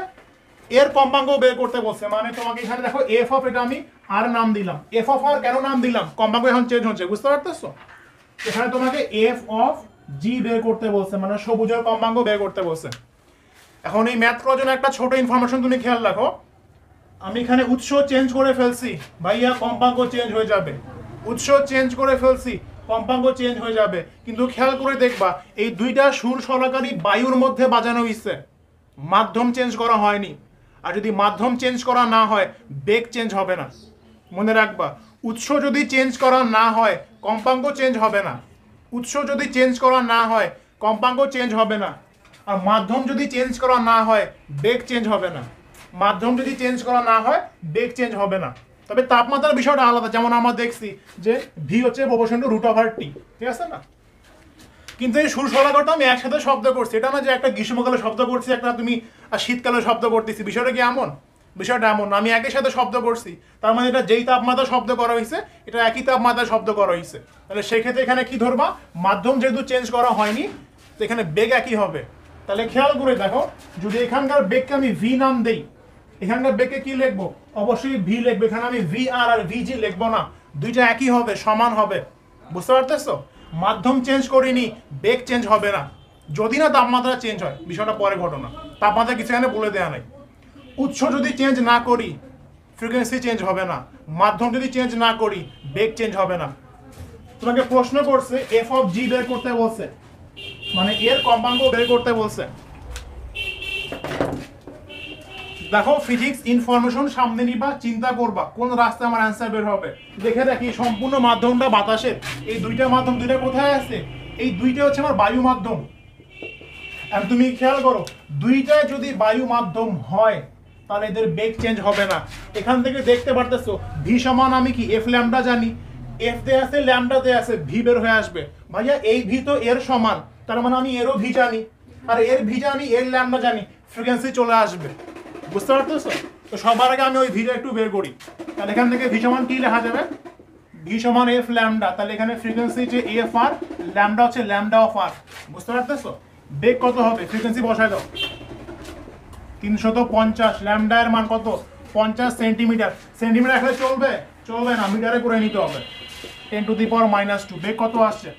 এর কম্পাঙ্ক বের করতে বলছে। মানে তোমাকে এখানে দেখো এফ অফ, এটা আমি আর নাম দিলাম। এফ অফ আর কেন নাম দিলাম? কম্পাঙ্ক এখন চেঞ্জ হচ্ছে, বুঝতে পারতেছো? এখানে তোমাকে এফ অফ জি বের করতে বলছে, মানে সবুজের কম্পাঙ্ক বের করতে বলছে। এখন এই ম্যাথ করার জন্য একটা ছোট ইনফরমেশন তুমি খেয়াল রাখো। আমি এখানে উৎস চেঞ্জ করে ফেলছি, ভাইয়া কম্পাঙ্ক চেঞ্জ হয়ে যাবে। উৎস চেঞ্জ করে ফেলছি, কম্পাঙ্ক চেঞ্জ হয়ে যাবে। কিন্তু খেয়াল করে দেখবা এই দুইটা সুর সরাকারী বায়ুর মধ্যে বাজানো হয়েছে, মাধ্যম চেঞ্জ করা হয়নি। আর যদি মাধ্যম চেঞ্জ করা না হয় বেগ চেঞ্জ হবে না। মনে রাখবা, উৎস যদি চেঞ্জ করা না হয় কম্পাঙ্ক চেঞ্জ হবে না। উৎস যদি চেঞ্জ করা না হয় কম্পাঙ্ক চেঞ্জ হবে না। আর মাধ্যম যদি চেঞ্জ করা না হয় বেগ চেঞ্জ হবে না। মাধ্যম যদি চেঞ্জ করা না হয় বেগ চেঞ্জ হবে না। তবে তাপমাত্রার বিষয়টা আলাদা, যেমন আমরা দেখছি যে ভি হচ্ছে proportion to root over T, ঠিক আছে না? কিন্তু এই সুর সরাগরটা আমি একসাথে শব্দ করছি, এটা না যে একটা গ্রীষ্মকালে শব্দ করছি, একটা তুমি শীতকালে শব্দ করতেছি। বিষয়টা কি এমন? বিষয়টা এমন না। আমি একই সাথে শব্দ করছি, তার মানে এটা যেই তাপমাত্রা শব্দ করা হয়েছে এটা একই তাপমাত্রায় শব্দ করা হয়েছে। তাহলে সেক্ষেত্রে এখানে কি ধরবা? মাধ্যম যেহেতু চেঞ্জ করা হয়নি তো এখানে বেগ একই হবে। তাহলে খেয়াল করে দেখো, যদি এখানকার বেগকে আমি ভি নাম দেই, এখানকার বেগকে কি লিখবো? অবশ্যই ভি লিখবো। এখানে আমি ভি আর আর ভিজি লিখবো না, দুইটা একই হবে, সমান হবে, বুঝতে পারতেছো? মাধ্যম চেঞ্জ করিনি, বেগ চেঞ্জ হবে না, যদি না তাপমাত্রা চেঞ্জ হয়। বিষয়টা পরে ঘটনা, তাপমাত্রা কিছু এখানে বলে দেওয়া নাই। উৎস যদি চেঞ্জ না করি ফ্রিকোয়েন্সি চেঞ্জ হবে না, মাধ্যম যদি চেঞ্জ না করি বেগ চেঞ্জ হবে না। তোমাকে প্রশ্ন করছে এফ অফ জি বের করতে বলছে, মানে এর কম্পাঙ্ক বের করতে বলছে। দেখো ফিজিক্স ইনফরমেশন সামনে নিবা, চিন্তা করবা কোন রাস্তায় আমার অ্যান্সার বের হবে। দেখে দেখি সম্পূর্ণ মাধ্যমটা বাতাসের, এই দুইটা মাধ্যম দুইটা কোথায় আছে? এই দুইটা হচ্ছে আমার বায়ু মাধ্যম। আর তুমি খেয়াল করো, দুইটা যদি বায়ু মাধ্যম হয় তাহলে এদের বেগ চেঞ্জ হবে না। এখান থেকে দেখতে পারতেছো ভি সমান আমি কি এফ ল্যামডা জানি, এফ তে আছে ল্যামডা তে আছে, ভি বের হয়ে আসবে। ভাইয়া এই ভি তো এর সমান, তার মানে আমি এরও ভি জানি, আর এর ভি জানি, এর ল্যামডা জানি, ফ্রিকোয়েন্সি চলে আসবে, বুঝতে পারতেছো? তো সবার আগে আমি ওই ভিটা একটু বের করি। তাহলে এখান থেকে ভি সমান কি লেখা যাবে? ভি সমান এফ ল্যামডা। তাহলে এখানে ফ্রিকোয়েন্সি যে এফ আর, ল্যামডা হচ্ছে ল্যামডা অফ আর, বুঝতে পারতেছো? বেগ কত হবে? ফ্রিকোয়েন্সি বসায় দাও, 350। ল্যামডা এর মান কত? 50 সেন্টিমিটার। সেন্টিমিটার রাখলে চলবে? চলবে না, মিটারে করে নিতে হবে। 10 টু দি পাওয়ার -2। বেগ কত আসছে?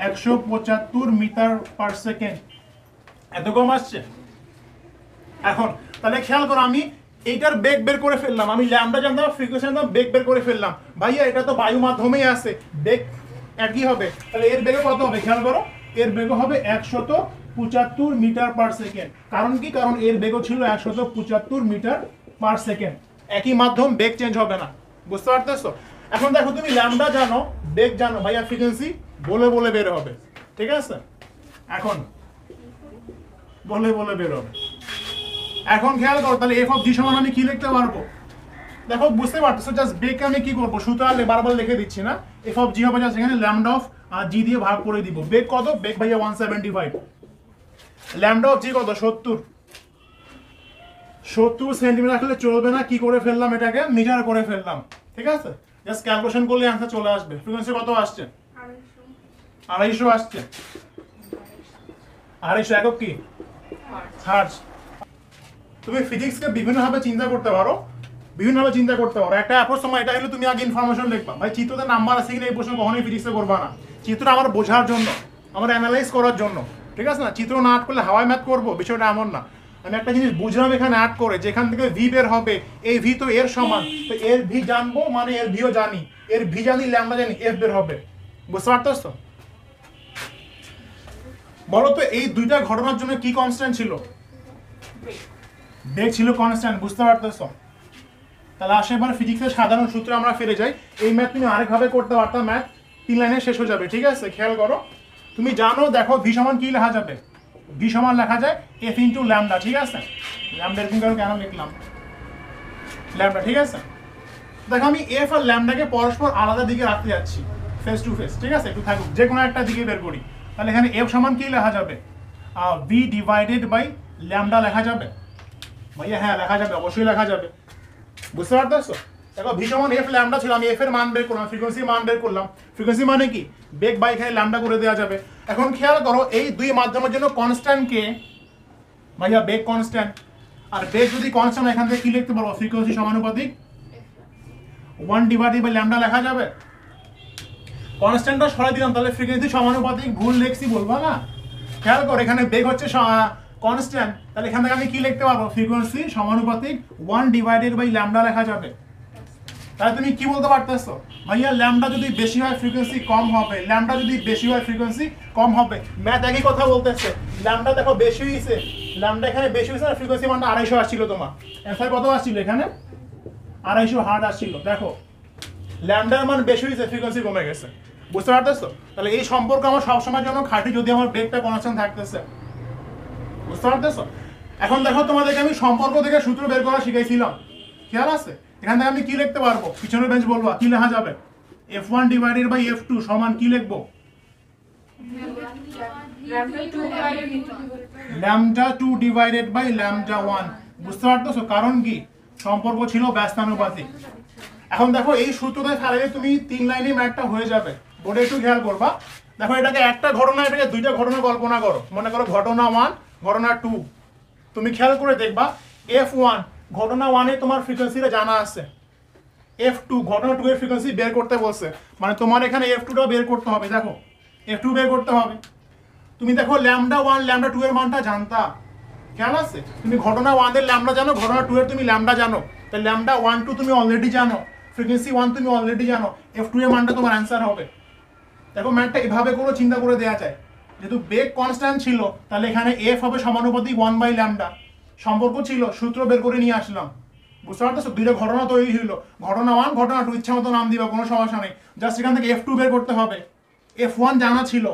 175 মিটার পার সেকেন্ড। এত কম আসছে। এখন তাহলে খেয়াল করো, আমি এইটার বেগ বের করে ফেললাম, আমি ল্যামডা জানতাম, ফ্রিকোয়েন্সি জানতাম, বেগ বের করে ফেললাম। ভাইয়া এটা তো বায়ু মাধ্যমেই আছে, বেগ একই হবে। তাহলে এর বেগে কত হবে? খেয়াল করো, এর বেগ হবে 175 মিটার পার সেকেন্ড। কারণ কি? কারণ এর বেগ ছিল 175 মিটার পার সেকেন্ড। একই মাধ্যম, বেগ চেঞ্জ হবে না, বুঝতে পারতেছো? এখন দেখো তুমি ল্যামডা জানো, বেগ জানো, ভাইয়া ফ্রিকোয়েন্সি বলে বলে বের হবে, ঠিক আছে? এখন বলে বলে বের হবে। এখন খেয়াল করো, তাহলে এফ অফ জি সমান আমি কি লিখতে পারবো? দেখো বুঝতে পারতেছো, জাস্ট বেগকে আমি কি করবো? সূত্র বারবার লিখে দিচ্ছি না। এফ অফ জি হবে জাস্ট এখানে ল্যামডা অফ আর জি দিয়ে ভাগ করে দিব। বেগ কত? বেগ ভাইয়া 175। ল্যামডা অফ জি কত? 70 সেন্টিমিটার রাখলে চলবে না, কি করে ফেললাম? এটাকে মিটার করে ফেললাম, ঠিক আছে? জাস্ট ক্যালকুলেশন করলে অ্যান্সার চলে আসবে। ফ্রিকোয়েন্সি কত আসছে? 250 আসছে। 250 একক কি? হার্টজ। তুমি ফিজিক্সকে বিভিন্নভাবে চিন্তা করতে পারো, বিভিন্নভাবে চিন্তা করতে পারো। একটা অ্যাপ্রোচ সময় এটা হলো তুমি আগে ইনফরমেশন লিখবা। ভাই চিত্রতে নাম্বার আছে কিনা এই প্রশ্ন কখনোই ফিজিক্সে করবা না। চিত্রটা আমার বোঝার জন্য, আমার অ্যানালাইজ করার জন্য, ঠিক আছে না? চিত্র না আর্ট করলে হাওয়ায় ম্যাথ করবো, বিষয়টা এমন না। আমি একটা জিনিস বুঝলাম এখানে অ্যাড করে, যেখান থেকে ভি বের হবে, এই ভি তো এর সমান, তো এর ভি জানবো মানে এর ভিও জানি, এর ভি জানি, ল্যামডা জানি, এফ বের হবে, বুঝতে পারতেছ? বলো তো এই দুইটা ঘটনার জন্য কি কনস্ট্যান্ট ছিল? বেগ ছিল কনস্ট্যান্ট, বুঝতে পারতেছ? তাহলে আসে এবার ফিজিক্সের সাধারণ সূত্রে আমরা ফিরে যাই। এই ম্যাথ তুমি আরেকভাবে করতে পারতাম, ম্যাথ 3 লাইনে শেষ হয়ে যাবে, ঠিক আছে? খেয়াল করো, তুমি জানো, দেখো ভি সমান কি লেখা যাবে? ভি সমান লেখা যায় এফ ইন্টু ল্যামডা, ঠিক আছে? ল্যামডা এরকম কেন লিখলাম? ল্যামডা, ঠিক আছে? দেখো আমি এফ আর ল্যামডাকে পরস্পর আলাদা দিকে রাখতে যাচ্ছি, ফেস টু ফেস, ঠিক আছে? একটু থাকুক, যে কোনো একটা দিকে বের করি। তাহলে এখানে এফ সমান কি লেখা যাবে? ভি ডিভাইডেড বাই ল্যামডা লেখা যাবে? ভাইয়া হ্যাঁ লেখা যাবে, অবশ্যই লেখা যাবে। বুঝতে পারতেছো? দেখো ভি সমান এফ ল্যামডা ছিল, আমি এফ এর মান বের করলাম, ফ্রিকোয়েন্সি মান বের করলাম। ফ্রিকোয়েন্সি মানে কি? বেগ বাই এখানে ল্যামডা করে দেওয়া যাবে। এখন খেয়াল করো এই দুই মাধ্যমের জন্য কনস্ট্যান্ট কে? ভাইয়া বেগ কনস্ট্যান্ট। আর বেগ যদি কনস্ট্যান্ট এখান থেকে কি লিখতে পারবো? ফ্রিকোয়েন্সি সমানুপাতিক 1 ডিভাইডেড বাই ল্যামডা লেখা যাবে। কনস্ট্যান্টটা সরাই দিলাম, তাহলে ফ্রিকোয়েন্সি সমানুপাতিক ভুল লিখছি বলবো না? খেয়াল করো এখানে বেগ হচ্ছে কনস্ট্যান্ট, তাহলে এখান থেকে আমি কি লিখতে পারবো? ফ্রিকোয়েন্সি সমানুপাতিক 1 ডিভাইডেড বাই ল্যামডা লেখা যাবে। তাহলে তুমি কি বলতে পারতেছো? ভাইয়া ল্যামডা যদি বেশি হয় ফ্রিকোয়েন্সি কম হবে, ল্যামডা যদি বেশি হয় ফ্রিকোয়েন্সি কম হবে। ম্যাথ একই কথা বলতেছে। ল্যামডা দেখো বেশি হয়েছে, ল্যামডা এখানে বেশি হয়েছে না, ফ্রিকোয়েন্সি মানটা 250 আসছিল তোমার। অ্যান্সার কত আসছিল এখানে? 250 হার্ট আসছিল। দেখো ল্যামডার মান বেশি হয়েছে, ফ্রিকোয়েন্সি কমে গেছে। বুঝতে পারতেছো? তাহলে এই সম্পর্ক আমার সবসময় জন্য খাঁটি যদি আমার বেগটা কনস্ট্যান্ট থাকতেছে। বুঝতে পারতেছো? এখন দেখো তোমাদেরকে আমি সম্পর্ক থেকে সূত্র বের করা শিখাইছিলাম, খেয়াল আছে? এখান থেকে আমি কি লিখতে পারবো? পিছনের বেঞ্চ বলবা কি লেখা যাবে? f1 ডিভাইডেড বাই f2 সমান কি লিখবো? Lambda 2 divided by lambda 1। বুঝতে পারতেছো? কারণ কি? সম্পর্ক ছিল ব্যস্তানুপাতিক। এখন দেখো এই সূত্রটা ফেলে তুমি 3 লাইনে ম্যাথটা হয়ে যাবে। বোর্ডে একটু খেয়াল করবা। দেখো এটাকে একটা ঘটনা, এটাকে দুইটা ঘটনা কল্পনা করো। মনে করো ঘটনা 1, ঘটনা 2। তুমি খেয়াল করে দেখবা f1 ঘটনা 1 এ তোমার ফ্রিকোয়েন্সিটা জানা আছে, f2 ঘটনা 2 এর ফ্রিকোয়েন্সি বের করতে বলছে, মানে তোমার এখানে f2 টা বের করতে হবে। দেখো f2 বের করতে হবে। তুমি দেখো ল্যামডা 1 ল্যামডা 2 এর মানটা জানতা, খেয়াল আছে? তুমি ঘটনা 1 এর ল্যামডা জানো, ঘটনা 2 এর তুমি ল্যামডা জানো, তাহলে ল্যামডা 1 2 তুমি অলরেডি জানো, ফ্রিকোয়েন্সি 1 তুমি অলরেডি জানো, f2 এর মানটা তোমার অ্যান্সার হবে। দেখো ম্যাথটা এভাবে করে চিন্তা করে দেওয়া যায়। যেহেতু বেগ কনস্ট্যান্ট ছিল, তাহলে এখানে f হবে সমানুপাতিক 1 বাই ল্যামডা। সম্পর্ক ছিল, সূত্র বের করে নিয়ে আসলাম। বুঝতে পারতেছো? দুইটা ঘটনা তৈরি হলো, ঘটনা 1 ঘটনা 2, ইচ্ছা মতো নাম দিবা, কোনো সমস্যা নেই। জাস্ট এখান থেকে f2 বের করতে হবে। f1 জানা ছিল,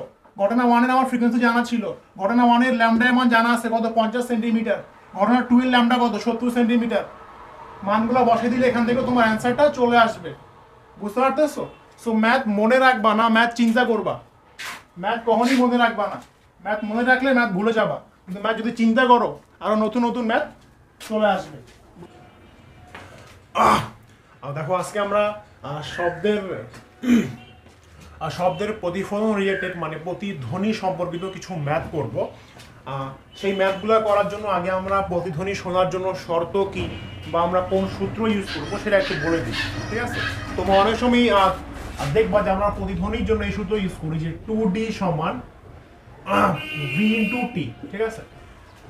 ঘটনা 1 এর আমার ফ্রিকোয়েন্সি জানা ছিল, ঘটনা 1 এর ল্যামডা এর মান জানা আছে কত? 50 সেন্টিমিটার। ঘটনা 2 এর ল্যামডা কত? 70 সেন্টিমিটার। মানগুলো বসে দিলে এখান থেকে তোমার অ্যান্সারটা চলে আসবে। বুঝতে পারতেছো? সো ম্যাথ মনে রাখবা না, ম্যাথ চিন্তা করবা। ম্যাথ কখনই মনে রাখবা না। ম্যাথ মনে রাখলে ম্যাথ ভুলে যাবা, কিন্তু ম্যাথ যদি চিন্তা করো আরো নতুন নতুন ম্যাথ চলে আসবে। দেখো আজকে আমরা শব্দের প্রতিফলন রিলেটেড, মানে প্রতিধ্বনি সম্পর্কিত কিছু ম্যাথ করব। সেই ম্যাথগুলো করার জন্য আগে আমরা প্রতিধ্বনি শোনার জন্য শর্ত কি বা আমরা কোন সূত্র ইউজ করবো সেটা একটু বলে দিই, ঠিক আছে? তোমরা অনেক সময় দেখবা যে আমরা প্রতিধ্বনির জন্য এই সূত্র ইউজ করি যে 2d সমান v ইন্টু টি, ঠিক আছে?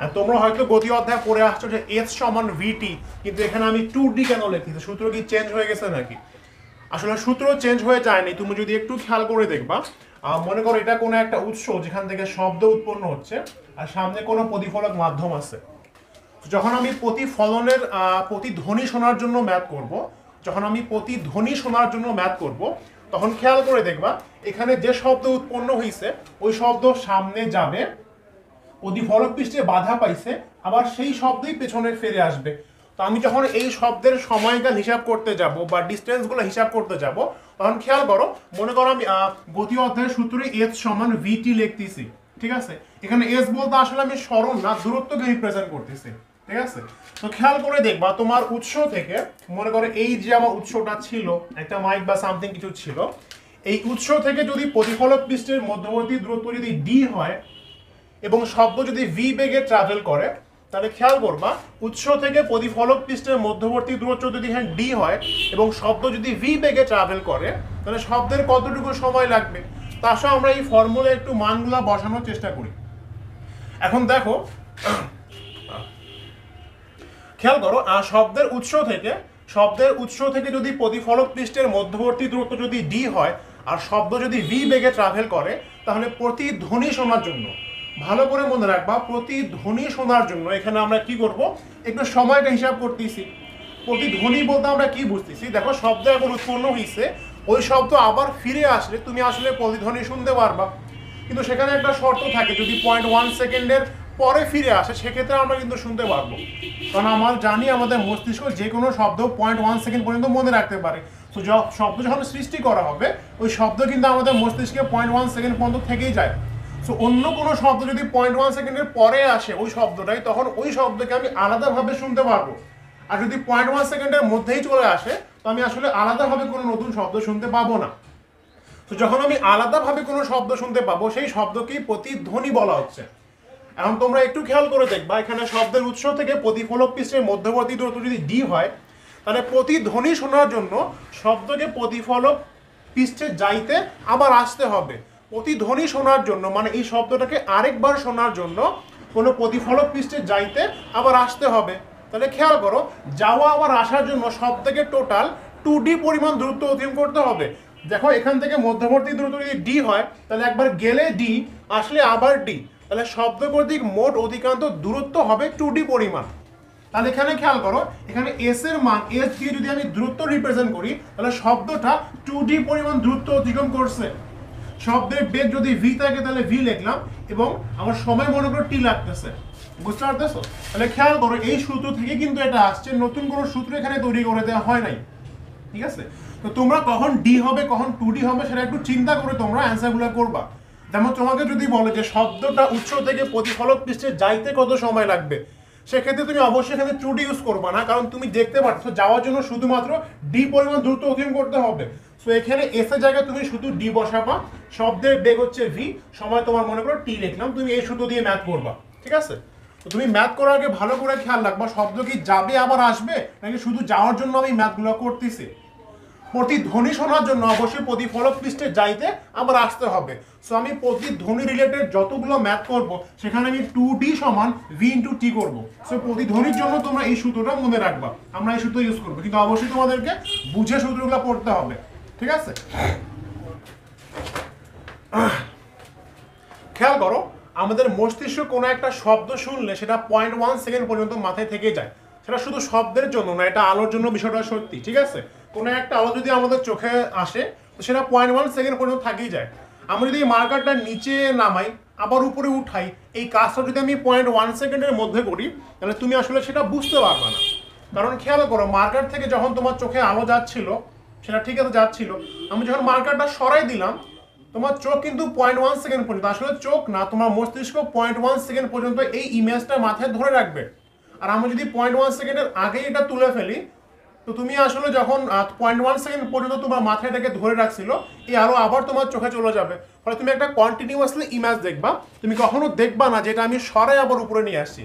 আর তোমরা হয়তো গতি অধ্যায় পড়ে আসছো যে s সমান vt, কিন্তু এখানে আমি 2d কেন লিখছি? সূত্র কি চেঞ্জ হয়ে গেছে নাকি? আসলে সূত্র চেঞ্জ হয়ে যায়নি। তুমি যদি একটু খেয়াল করে দেখবা, মনে করো এটা কোনো একটা উৎস যেখান থেকে শব্দ উৎপন্ন হচ্ছে, আর সামনে কোনো প্রতিফলক মাধ্যম আছে। যখন আমি প্রতিধ্বনি শোনার জন্য ম্যাথ করব, তখন খেয়াল করে দেখবা এখানে যে শব্দ উৎপন্ন হয়েছে ওই শব্দ সামনে যাবে, প্রতিফলক পৃষ্ঠে বাধা পাইছে, আবার সেই শব্দই পেছনে ফিরে আসবে। তো আমি যখন এই শব্দের সময়কাল হিসাব করতে যাব বা ডিস্টেন্সগুলো হিসাব করতে যাব, তখন খেয়াল করো, মনে করো আমি গতি অধ্যায়ের সূত্রে s সমান vt লিখতেছি, ঠিক আছে? এখানে s বলতে আসলে আমি সরণ না, দূরত্বকে রিপ্রেজেন্ট করতেছি, ঠিক আছে? তো খেয়াল করে দেখবা তোমার উৎস থেকে, মনে করো এই যে আমার উৎসটা ছিল, একটা মাইক বা সামথিং কিছু ছিল, এই উৎস থেকে যদি প্রতিফলক পৃষ্ঠের মধ্যবর্তী দূরত্ব যদি d হয় এবং শব্দ যদি v বেগে ট্রাভেল করে, তাহলে খেয়াল করবা উৎস থেকে প্রতিফলক পৃষ্ঠের মধ্যবর্তী দূরত্ব যদি এখানে d হয় এবং শব্দ যদি v বেগে ট্রাভেল করে, তাহলে শব্দের কতটুকু সময় লাগবে? তার সাথে আমরা এই ফর্মুলা একটু মানগুলা বসানোর চেষ্টা করি। এখন দেখো খেয়াল করো, শব্দের উৎস থেকে যদি প্রতিফলক পৃষ্ঠের মধ্যবর্তী দূরত্ব যদি d হয় আর শব্দ যদি v বেগে ট্রাভেল করে, তাহলে প্রতিধ্বনি শোনার জন্য, ভালো করে মনে রাখবা, প্রতিধ্বনি শোনার জন্য এখানে আমরা কি করব? একটু সময়টা হিসাব করতেছি। প্রতিধ্বনি বলতে আমরা কি বুঝতেছি? দেখো শব্দ এখন উৎপন্ন হয়েছে, ওই শব্দ আবার ফিরে আসলে তুমি আসলে প্রতিধ্বনি শুনতে পারবা, কিন্তু সেখানে একটা শর্ত থাকে, যদি 0.1 সেকেন্ডের পরে ফিরে আসে সেক্ষেত্রে আমরা কিন্তু শুনতে পারবো, কারণ আমরা জানি আমাদের মস্তিষ্ক যে কোনো শব্দ 0.1 সেকেন্ড পর্যন্ত মনে রাখতে পারে। তো শব্দ যখন সৃষ্টি করা হবে, ওই শব্দ কিন্তু আমাদের মস্তিষ্কে 0.1 সেকেন্ড পর্যন্ত থেকেই যায়। সো অন্য কোনো শব্দ যদি 0.1 সেকেন্ডের পরে আসে ওই শব্দটাই, তখন ওই শব্দকে আমি আলাদাভাবে শুনতে পারবো। আর যদি 0.1 সেকেন্ডের মধ্যেই চলে আসে তো আমি আসলে আলাদাভাবে কোনো নতুন শব্দ শুনতে পাবো না। তো যখন আমি আলাদাভাবে কোনো শব্দ শুনতে পাবো সেই শব্দকেই প্রতিধ্বনি বলা হচ্ছে। এখন তোমরা একটু খেয়াল করে দেখবা, এখানে শব্দের উৎস থেকে প্রতিফলক পৃষ্ঠের মধ্যবর্তী দূরত্ব যদি ডি হয়, তাহলে প্রতিধ্বনি শোনার জন্য শব্দকে প্রতিফলক পৃষ্ঠে যাইতে আবার আসতে হবে। প্রতিধ্বনি শোনার জন্য মানে এই শব্দটাকে আরেকবার শোনার জন্য কোনো প্রতিফলক পৃষ্ঠে যাইতে আবার আসতে হবে। তাহলে খেয়াল করো, যাওয়া আবার আসার জন্য শব্দকে টোটাল 2D পরিমাণ দূরত্ব অতিক্রম করতে হবে। দেখো এখান থেকে মধ্যবর্তী দূরত্ব যদি ডি হয় তাহলে একবার গেলে ডি, আসলে আবার ডি, তাহলে শব্দ কর্তৃক মোট অধিকাংশ দূরত্ব হবে 2D পরিমাণ। তাহলে এখানে খেয়াল করো, এখানে এস এর মান এস দিয়ে যদি আমি দূরত্ব রিপ্রেজেন্ট করি তাহলে শব্দটা 2D পরিমাণ দূরত্ব অতিক্রম করছে। শব্দের বেগ যদি ভি থাকে তাহলে ভি লিখলাম এবং আমার সময় মনে করো টি লাগতেছে। বুঝতে পারতেছো? তাহলে খেয়াল করো এই সূত্র থেকে কিন্তু এটা আসছে, নতুন কোনো সূত্র এখানে তৈরি করে দেওয়া হয় নাই। ঠিক আছে? তো তোমরা কখন ডি হবে কখন 2D হবে সেটা একটু চিন্তা করে তোমরা অ্যান্সারগুলো করবা। যেমন তোমাকে যদি বলে যে শব্দটা উৎস থেকে প্রতিফলক পৃষ্ঠে যাইতে কত সময় লাগবে, সেক্ষেত্রে তুমি অবশ্যই এখানে 2D ইউজ করবা না, কারণ তুমি দেখতে পাচ্ছ যাওয়ার জন্য শুধুমাত্র ডি পরিমাণ দূরত্ব অতিক্রম করতে হবে। সো এখানে এস এর জায়গায় তুমি শুধু ডি বসাবা, শব্দের বেগ হচ্ছে ভি, সময় তোমার মনে করো টি লিখলাম, তুমি এই সূত্র দিয়ে ম্যাথ করবা। ঠিক আছে? তো তুমি ম্যাথ করার আগে ভালো করে খেয়াল রাখবা শব্দ কি যাবে আবার আসবে নাকি শুধু যাওয়ার জন্য আমি ম্যাথগুলো করতেছি। প্রতিধ্বনি শোনার জন্য অবশ্যই প্রতিফলক পৃষ্ঠে যাইতে আবার আসতে হবে। সো আমি প্রতিধ্বনি রিলেটেড যতগুলো ম্যাথ করব সেখানে আমি 2D সমান ভি ইন্টু টি করবো। সো প্রতিধ্বনির জন্য তোমরা এই সূত্রটা মনে রাখবা, আমরা এই সূত্র ইউজ করবো, কিন্তু অবশ্যই তোমাদেরকে বুঝে সূত্রগুলো পড়তে হবে। ঠিক আছে? খেয়াল করো, আমাদের মস্তিষ্ক কোনো একটা শব্দ শুনলে সেটা 0.1 সেকেন্ড পর্যন্ত মাথায় থেকে যায়। সেটা শুধু শব্দের জন্য না, এটা আলোর জন্য বিষয়টা সত্যি। ঠিক আছে? কোনো একটা আলো যদি আমাদের চোখে আসে তো সেটা 0.1 সেকেন্ড পর্যন্ত থাকেই যায়। আমরা যদি এই মার্কারটা নিচে নামাই আবার উপরে উঠাই, এই কাজটা যদি আমি 0.1 সেকেন্ডের মধ্যে করি তাহলে তুমি আসলে সেটা বুঝতে পারবে না। কারণ খেয়াল করো, মার্কার থেকে যখন তোমার চোখে আলো যাচ্ছিল সেটা ঠিক আছে যাচ্ছিল, আমি যখন মার্কারটা সরাই দিলাম তোমার চোখ কিন্তু 0.1 সেকেন্ড পর্যন্ত, আসলে চোখ না তোমার মস্তিষ্ক 0.1 সেকেন্ড পর্যন্ত এই ইমেজটা মাথায় ধরে রাখবে। আর আমি যদি 0.1 সেকেন্ডের আগেই এটা তুলে ফেলি তো তুমি আসলে যখন 0.1 সেকেন্ড পর্যন্ত তোমার মাথায় এটাকে ধরে রাখছিল এই আলো আবার তোমার চোখে চলে যাবে, ফলে তুমি একটা কন্টিনিউয়াসলি ইমেজ দেখবা। তুমি কখনো দেখবা না যেটা আমি সরাই আবার উপরে নিয়ে আসছি।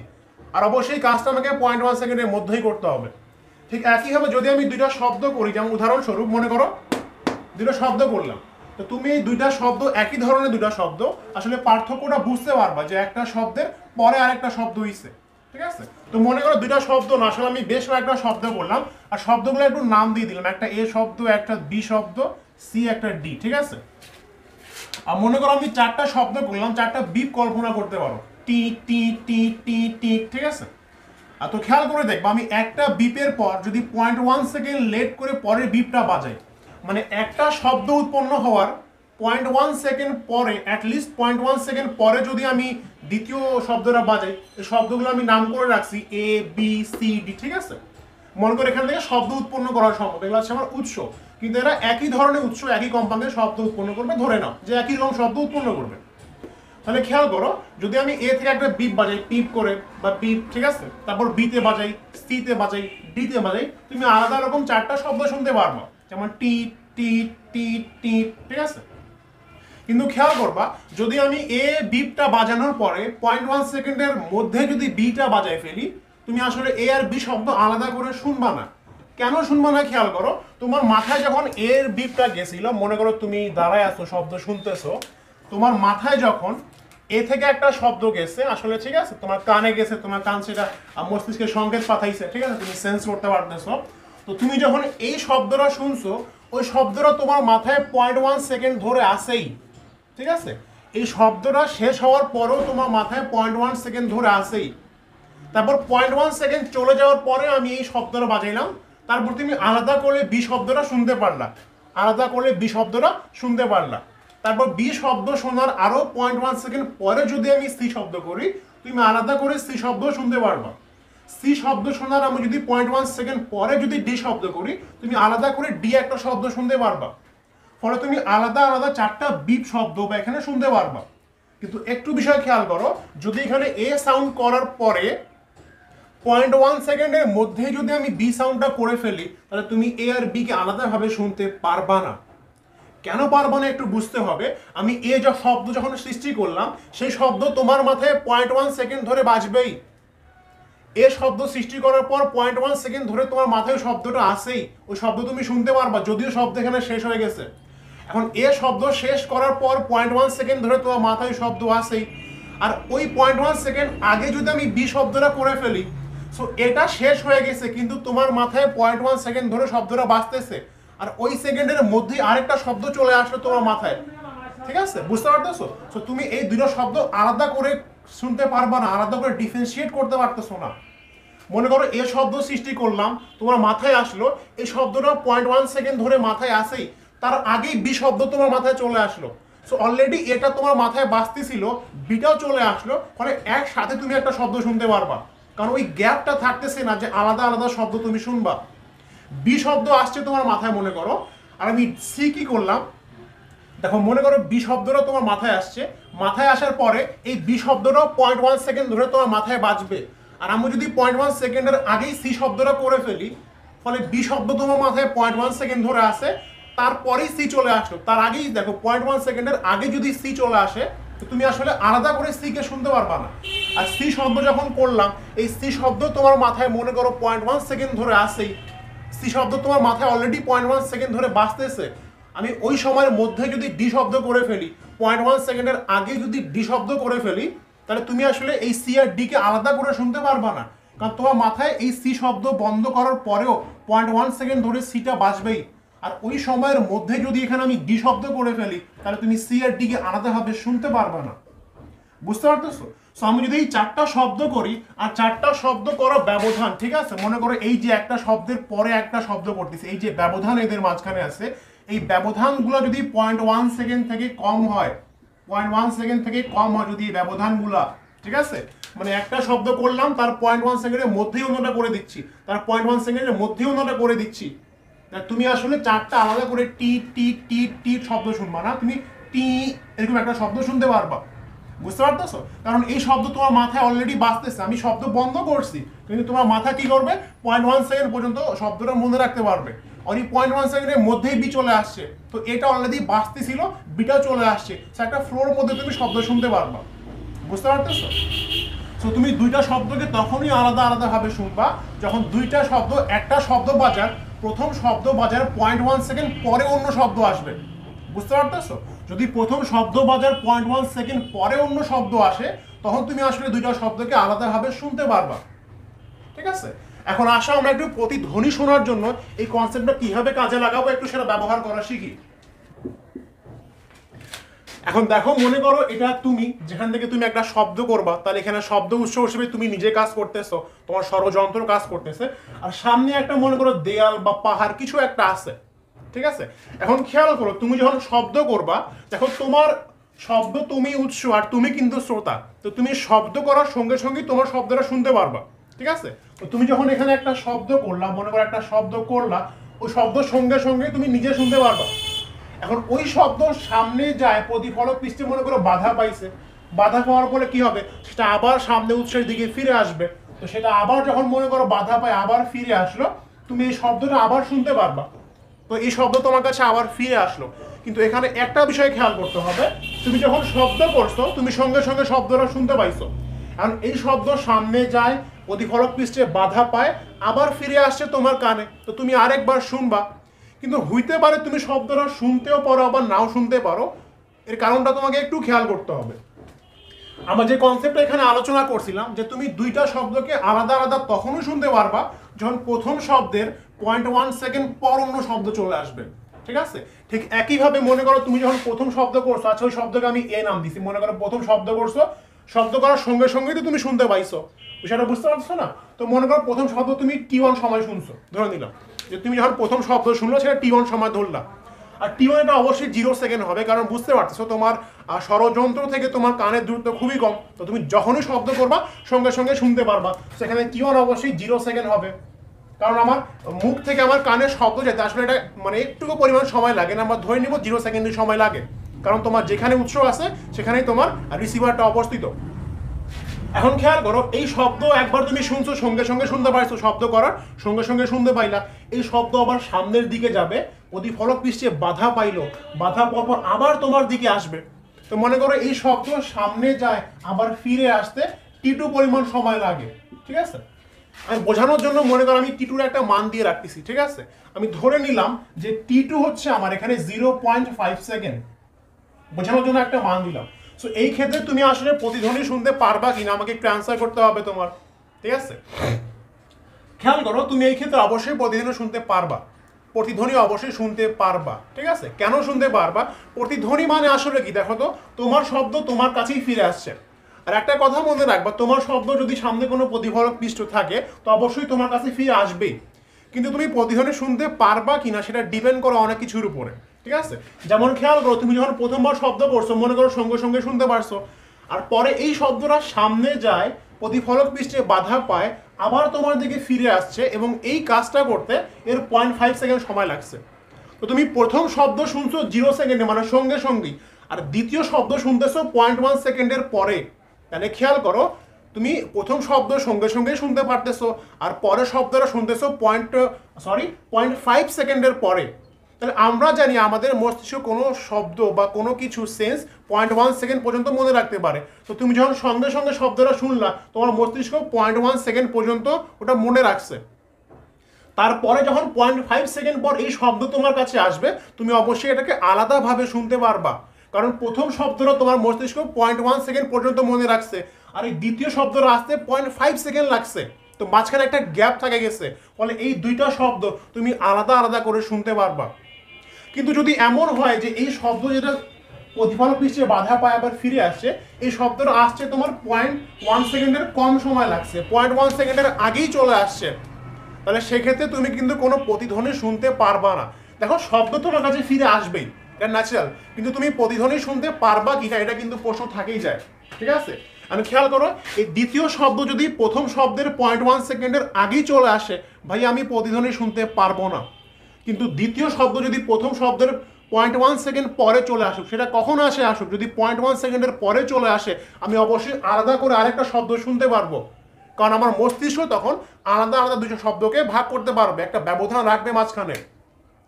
আর অবশ্যই কাজটা আমাকে 0.1 সেকেন্ডের মধ্যেই করতে হবে। ঠিক একইভাবে যদি আমি দুইটা শব্দ করি, যেমন উদাহরণস্বরূপ মনে করো দুইটা শব্দ করলাম, তো তুমি এই দুইটা শব্দ একই ধরনের দুইটা শব্দ আসলে পার্থক্যটা বুঝতে পারবা যে একটা শব্দের পরে আরেকটা শব্দ হইছে। ঠিক আছে? তো মনে করো দুইটা শব্দ না, আসলে আমি বেশ কয়েকটা শব্দ বললাম আর শব্দগুলো একটু নাম দিয়ে দিলাম, একটা এ শব্দ, একটা বি শব্দ, সি, একটা ডি। ঠিক আছে? আর মনে করো আমি চারটা শব্দ করলাম, চারটা বিপ কল্পনা করতে পারো, টি টি টি টি টি। ঠিক আছে? আর তো খেয়াল করে দেখবা আমি একটা বিপের পর যদি 0.1 সেকেন্ড লেট করে পরের বিপটা বাজাই, মানে একটা শব্দ উৎপন্ন হওয়ার 0.1 সেকেন্ড পরে, অ্যাটলিস্ট 0.1 সেকেন্ড পরে যদি আমি দ্বিতীয় শব্দটা বাজাই, এই শব্দগুলো আমি নাম করে রাখছি এ বি সি ডি। ঠিক আছে? মনে করে এখান থেকে শব্দ উৎপন্ন করা সম্ভব, এগুলো হচ্ছে আমার উৎস, কিন্তু এরা একই ধরনের উৎস, একই কোম্পানির শব্দ উৎপন্ন করবে, ধরে নাও যে একই রকম শব্দ উৎপন্ন করবে। তাহলে খেয়াল করো, যদি আমি এ থেকে একটা বিপ বাজাই পিপ করে বা পিপ, ঠিক আছে, তারপর বিতে বাজাই, সিতে বাজাই, ডিতে বাজাই, তুমি আলাদা রকম চারটা শব্দ শুনতে পারবা, যেমন টি টি টি টি। ঠিক আছে? কিন্তু খেয়াল করবা যদি আমি এ বিপটা বাজানোর পরে 0.1 সেকেন্ডের মধ্যে যদি বিটা বাজাই ফেলি, তুমি আসলে এ আর বি শব্দ আলাদা করে শুনবা না। কেন শুনবা না? খেয়াল করো, তোমার মাথায় যখন এর বিপটা গেছিল, মনে করো তুমি দাঁড়ায় আছো শব্দ শুনতেছো, তোমার মাথায় যখন এ থেকে একটা শব্দ গেছে আসলে, ঠিক আছে, তোমার কানে গেছে, তোমার কান সেটা মস্তিষ্কের সংকেত পাঠাইছে। ঠিক আছে? তুমি সেন্স করতে পারতেছো। তো তুমি যখন এই শব্দটা শুনছো, ওই শব্দটা তোমার মাথায় 0.1 সেকেন্ড ধরে আসেই। ঠিক আছে? এই শব্দটা শেষ হওয়ার পরেও তোমার মাথায় 0.1 সেকেন্ড ধরে আসেই। তারপর 0.1 সেকেন্ড চলে যাওয়ার পরে আমি এই শব্দটা বাজাইলাম, তারপর তুমি আলাদা করে বি শব্দটা শুনতে পারলা, আলাদা করে বি শব্দটা শুনতে পারলা। তারপর বি শব্দ শোনার আরো 0.1 সেকেন্ড পরে যদি আমি সি শব্দ করি, তুমি আলাদা করে সি শব্দ শুনতে পারবা। সি শব্দ শোনার আমি যদি 0.1 সেকেন্ড পরে যদি ডি শব্দ করি, তুমি আলাদা করে ডি একটা শব্দ শুনতে পারবা। ফলে তুমি আলাদা আলাদা চারটা বিপ শব্দ বা এখানে শুনতে পারবা। কিন্তু একটু বিষয় খেয়াল করো, যদি এখানে এ সাউন্ড করার পরে 0.1 সেকেন্ডের মধ্যে যদি আমি বি সাউন্ডটা করে ফেলি, তাহলে তুমি এ আর বি কে আলাদাভাবে শুনতে পারবা না। কেন পারবা না একটু বুঝতে হবে। আমি এ যা শব্দ যখন সৃষ্টি করলাম, সেই শব্দ তোমার মাথায় 0.1 সেকেন্ড ধরে বাজবেই। এ শব্দ সৃষ্টি করার পর 0.1 সেকেন্ড ধরে তোমার মাথায় শব্দটা আসেই, ওই শব্দ তুমি শুনতে পারবা, যদিও শব্দ এখানে শেষ হয়ে গেছে। এখন এ শব্দ শেষ করার পর 0.1 সেকেন্ড ধরে তোমার মাথায় শব্দ আসেই, আর ওই 0.1 সেকেন্ড আগে যদি আমি বি শব্দটা করে ফেলি, সো এটা শেষ হয়ে গেছে, কিন্তু তোমার মাথায় 0.1 সেকেন্ড ধরে শব্দটা বাজতেছে, আর ওই সেকেন্ডের মধ্যেই আরেকটা শব্দ চলে আসলো তোমার মাথায়। ঠিক আছে, বুঝতে পারতেছো? সো তুমি এই দুটো শব্দ আলাদা করে শুনতে পারবা না, আলাদা করে ডিফারেন্সিয়েট করতে পারতেছো না। মনে করো এ শব্দ সৃষ্টি করলাম, তোমার মাথায় আসলো, এই শব্দটা 0.1 সেকেন্ড ধরে মাথায় আসেই, তার আগেই বি শব্দ তোমার মাথায় চলে আসলো। সো অলরেডি এটা তোমার মাথায় বাজতেছিল, বিটাও চলে আসলো, ফলে একসাথে তুমি একটা শব্দ শুনতে পারবা, কারণ ওই গ্যাপটা থাকতেছে না যে আলাদা আলাদা শব্দ তুমি শুনবা। বি শব্দ আসছে তোমার মাথায় মনে করো, আর আমি সি কি করলাম, দেখো মনে করো বি শব্দটা তোমার মাথায় আসছে, মাথায় আসার পরে এই বি শব্দটা 0.1 সেকেন্ড ধরে তোমার মাথায় বাজবে, আর আমি যদি 0.1 সেকেন্ডের আগেই সি শব্দটা করে ফেলি, ফলে বি শব্দ তোমার মাথায় 0.1 সেকেন্ড ধরে আসে, তারপরেই সি চলে আসলো। তার আগেই দেখো 0.1 সেকেন্ডের আগে যদি সি চলে আসে, তো তুমি আসলে আলাদা করে সি কে শুনতে পারবা না। আর সি শব্দ যখন করলাম, এই সি শব্দ তোমার মাথায় মনে করো 0.1 সেকেন্ড ধরে আসেই, সি শব্দ তোমার মাথায় অলরেডি 0.1 সেকেন্ড ধরে বাজতেছে, আমি ওই সময়ের মধ্যে যদি ডি শব্দ করে ফেলি, 0.1 সেকেন্ডের আগে যদি ডি শব্দ করে ফেলি, তাহলে তুমি আসলে এই সি আর ডি কে আলাদা করে শুনতে পারবা না, কারণ তোমার মাথায় এই সি শব্দ বন্ধ করার পরেও 0.1 সেকেন্ড ধরে সিটা বাজবেই। আর ওই সময়ের মধ্যে যদি এখানে আমি ডি শব্দ করে ফেলি, তাহলে তুমি সি আর ডি কে আলাদাভাবে শুনতে পারবা না। বুঝতে পারতেছো? সো আমি যদি এই চারটা শব্দ করি, আর চারটা শব্দ করো ব্যবধান, ঠিক আছে, মনে করো এই যে একটা শব্দের পরে একটা শব্দ করতেছে, এই যে ব্যবধান এদের মাঝখানে আছে, এই ব্যবধানগুলো যদি 0.1 সেকেন্ড থেকে কম হয়, 0.1 সেকেন্ড থেকে কম হয় যদি এই ব্যবধানগুলা, ঠিক আছে, মানে একটা শব্দ করলাম, তার 0.1 সেকেন্ডের মধ্যেই অন্যটা করে দিচ্ছি, তার 0.1 সেকেন্ডের মধ্যেই অন্যটা করে দিচ্ছি, তুমি আসলে চারটা আলাদা করে টি টি টি টি শব্দ শুনবা না, তুমি টি এরকম একটা শব্দ শুনতে পারবা। বুঝতে পারতেছো? কারণ এই শব্দ তোমার মাথায় অলরেডি বাজতেছে, আমি শব্দ বন্ধ করছি, কিন্তু তোমার মাথা কি করবে, 0.1 সেকেন্ড পর্যন্ত শব্দটা মনে রাখতে পারবে, আর এই 0.1 সেকেন্ডের মধ্যেই বি চলে আসছে, তো এটা অলরেডি বাজতেছিল, বিটা চলে আসছে, একটা ফ্লোর মধ্যে তুমি শব্দ শুনতে পারবা। বুঝতে পারতেছো? সো তুমি দুইটা শব্দকে তখনই আলাদা আলাদা ভাবে শুনবা, যখন দুইটা শব্দ, একটা শব্দ বাজার, প্রথম শব্দ বাজার 0.1 সেকেন্ড পরে অন্য শব্দ আসবে। বুঝতে পারতেছো? যদি প্রথম শব্দ বাজার 0.1 সেকেন্ড পরে অন্য শব্দ আসে, তখন তুমি আসলে দুইটা শব্দকে আলাদাভাবে শুনতে পারবা। ঠিক আছে, এখন আসো আমরা একটু প্রতিধ্বনি শোনার জন্য এই কনসেপ্টটা কিভাবে কাজে লাগাবো একটু সেটা ব্যবহার করা শিখি। এখন দেখো, মনে করো এটা তুমি যেখান থেকে তুমি একটা শব্দ করবা, তাহলে এখানে শব্দ উৎস হিসেবে তুমি নিজে কাজ করতেছো, তোমার ষড়যন্ত্র কাজ করতেছে, আর সামনে একটা মনে করো দেয়াল বা পাহাড় কিছু একটা আছে। ঠিক আছে, এখন খেয়াল করো, তুমি যখন শব্দ করবা, দেখো তোমার শব্দ তুমি উৎস আর তুমি কিন্তু শ্রোতা, তো তুমি শব্দ করার সঙ্গে সঙ্গে তোমার শব্দটা শুনতে পারবা। ঠিক আছে, তো তুমি যখন এখানে একটা শব্দ করলা, মনে করো একটা শব্দ করলা, ওই শব্দ সঙ্গে সঙ্গে তুমি নিজে শুনতে পারবা। এখন ওই শব্দ সামনে যায়, প্রতিফলক পৃষ্ঠে মনে করো বাধা পাইছে, বাধা পাওয়ার পরে কি হবে, সেটা আবার সামনে উৎসের দিকে ফিরে আসবে, তো সেটা আবার যখন মনে করো বাধা পায় আবার ফিরে আসলো, তুমি এই শব্দটা আবার শুনতে পারবা। তো এই শব্দ তোমার কাছে আবার ফিরে আসলো, কিন্তু এখানে একটা বিষয় খেয়াল করতে হবে, তুমি যখন শব্দ করছো তুমি সঙ্গে সঙ্গে শব্দটা শুনতে পাইছো, কারণ এই শব্দ সামনে যায়, প্রতিফলক পৃষ্ঠে বাধা পায়, আবার ফিরে আসছে তোমার কানে, তো তুমি আরেকবার শুনবা। কিন্তু হইতে পারে তুমি শব্দটা শুনতেও পারো আবার নাও শুনতে পারো, এর কারণটা তোমাকে একটু খেয়াল করতে হবে। আমরা যে কনসেপ্টটা এখানে আলোচনা করছিলাম, যে তুমি দুইটা শব্দকে আলাদা আলাদা তখনই শুনতে পারবা যখন প্রথম শব্দের 0.1 সেকেন্ড পর অন্য শব্দ চলে আসবে। ঠিক আছে, ঠিক একইভাবে মনে করো তুমি যখন প্রথম শব্দ করছো, আচ্ছা ওই শব্দকে আমি এ নাম দিছি, মনে করো প্রথম শব্দ করছো, শব্দ করার সঙ্গে সঙ্গেই তো তুমি শুনতে পাইছো, বিষয়টা বুঝতে পারছো না? তো মনে করো প্রথম শব্দ তুমি T1 সময় শুনছো, ধরে নিলাম যে তুমি যখন প্রথম শব্দ শুনলো সেটা T1 সময় ধরলাম, আর T1 এটা অবশ্যই 0 সেকেন্ড হবে, কারণ বুঝতে পারছো তোমার ষড়যন্ত্র থেকে তোমার কানের দূরত্ব খুবই কম, তো তুমি যখনই শব্দ করবা সঙ্গে সঙ্গে শুনতে পারবা, সেখানে T1 অবশ্যই 0 সেকেন্ড হবে, কারণ আমার মুখ থেকে আমার কানের শব্দ যেতে আসলে এটা মানে একটুকু পরিমাণ সময় লাগে না, আমরা ধরে নিব 0 সেকেন্ডের সময় লাগে। কারণ তোমার যেখানে উৎস আছে সেখানেই তোমার রিসিভারটা অবস্থিত। এখন খেয়াল করো, এই শব্দ একবার তুমি শুনছো, সঙ্গে সঙ্গে শুনতে পারছো, শব্দ করার সঙ্গে সঙ্গে শুনতে পাইলা, এই শব্দ আবার সামনের দিকে যাবে, প্রতিফলক পৃষ্ঠে বাধা পাইলো, বাধা পরপর আবার তোমার দিকে আসবে। তো মনে করো এই শব্দ সামনে যায় আবার ফিরে আসতে T2 পরিমাণ সময় লাগে, ঠিক আছে? আমি বোঝানোর জন্য মনে করো আমি T2 একটা মান দিয়ে রাখতেছি, ঠিক আছে? আমি ধরে নিলাম যে T2 হচ্ছে আমার এখানে 0.5 সেকেন্ড, বোঝানোর জন্য একটা মান দিলাম। সো এই ক্ষেত্রে তুমি আসলে প্রতিধ্বনি শুনতে পারবা কিনা আমাকে একটু অ্যান্সার করতে হবে তোমার, ঠিক আছে? খেয়াল করো, তুমি এই ক্ষেত্রে অবশ্যই প্রতিধ্বনি শুনতে পারবা, প্রতিধ্বনি অবশ্যই শুনতে পারবা, ঠিক আছে? কেন শুনতে পারবা? প্রতিধ্বনি মানে আসলে কি দেখো তো, তোমার শব্দ তোমার কাছেই ফিরে আসছে। আর একটা কথা মনে রাখবা, তোমার শব্দ যদি সামনে কোনো প্রতিফলক পৃষ্ঠ থাকে তো অবশ্যই তোমার কাছে ফিরে আসবেই, কিন্তু তুমি প্রতিধ্বনি শুনতে পারবা কিনা সেটা ডিপেন্ড করো অনেক কিছুর উপরে, ঠিক আছে? যেমন খেয়াল করো, তুমি যখন প্রথমবার শব্দ করছো মনে করো সঙ্গে সঙ্গে শুনতে পারছো, আর পরে এই শব্দটা সামনে যায়, প্রতিফলক পৃষ্ঠে বাধা পায়, আবার তোমার দিকে ফিরে আসছে, এবং এই কাজটা করতে এর 0.5 সেকেন্ড সময় লাগছে। তো তুমি প্রথম শব্দ শুনছো 0 সেকেন্ডে মানে সঙ্গে সঙ্গেই, আর দ্বিতীয় শব্দ শুনতেছো 0.1 সেকেন্ডের পরে। তাহলে খেয়াল করো, তুমি প্রথম শব্দ সঙ্গে সঙ্গে শুনতে পারতেছো, আর পরের শব্দটা শুনতেছো 0.5 সেকেন্ডের পরে। তাহলে আমরা জানি আমাদের মস্তিষ্ক কোনো শব্দ বা কোনো কিছু সেন্স 0.1 সেকেন্ড পর্যন্ত মনে রাখতে পারে। তো তুমি যখন সঙ্গে সঙ্গে শব্দটা শুনলা, তোমার মস্তিষ্ক 0.1 সেকেন্ড পর্যন্ত ওটা মনে রাখছে। তারপরে যখন 0.5 সেকেন্ড পর এই শব্দ তোমার কাছে আসবে, তুমি অবশ্যই এটাকে আলাদাভাবে শুনতে পারবা, কারণ প্রথম শব্দটা তোমার মস্তিষ্ক 0.1 সেকেন্ড পর্যন্ত মনে রাখছে, আর এই দ্বিতীয় শব্দটা আসতে 0.5 সেকেন্ড লাগছে। তো মাঝখানে একটা গ্যাপ থাকে গেছে, ফলে এই দুইটা শব্দ তুমি আলাদা আলাদা করে শুনতে পারবা। কিন্তু যদি এমন হয় যে এই শব্দ যেটা প্রতিফলক পৃষ্ঠে বাধা পায় আবার ফিরে আসছে, এই শব্দটা আসছে তোমার 0.1 সেকেন্ডের কম সময় লাগছে, 0.1 সেকেন্ডের আগেই চলে আসছে, তাহলে সেক্ষেত্রে তুমি কিন্তু কোনো প্রতিধ্বনি শুনতে পারবা না। দেখো, শব্দ তোমার কাছে ফিরে আসবেই, এটা ন্যাচারাল, কিন্তু তুমি প্রতিধ্বনি শুনতে পারবা কিনা এটা কিন্তু প্রশ্ন থাকেই যায়, ঠিক আছে? আমি খেয়াল করো, এই দ্বিতীয় শব্দ যদি প্রথম শব্দের 0.1 সেকেন্ডের আগেই চলে আসে, ভাই আমি প্রতিধ্বনি শুনতে পারবো না। কিন্তু দ্বিতীয় শব্দ যদি প্রথম শব্দের 0.1 সেকেন্ড পরে চলে আসুক, সেটা কখন আসুক, যদি 0.1 সেকেন্ডের পরে চলে আসে, আমি অবশ্যই আলাদা করে আরেকটা শব্দ শুনতে পারবো, কারণ আমার মস্তিষ্ক তখন আলাদা আলাদা দুটো শব্দকে ভাগ করতে পারবে, একটা ব্যবধান রাখবে মাঝখানে,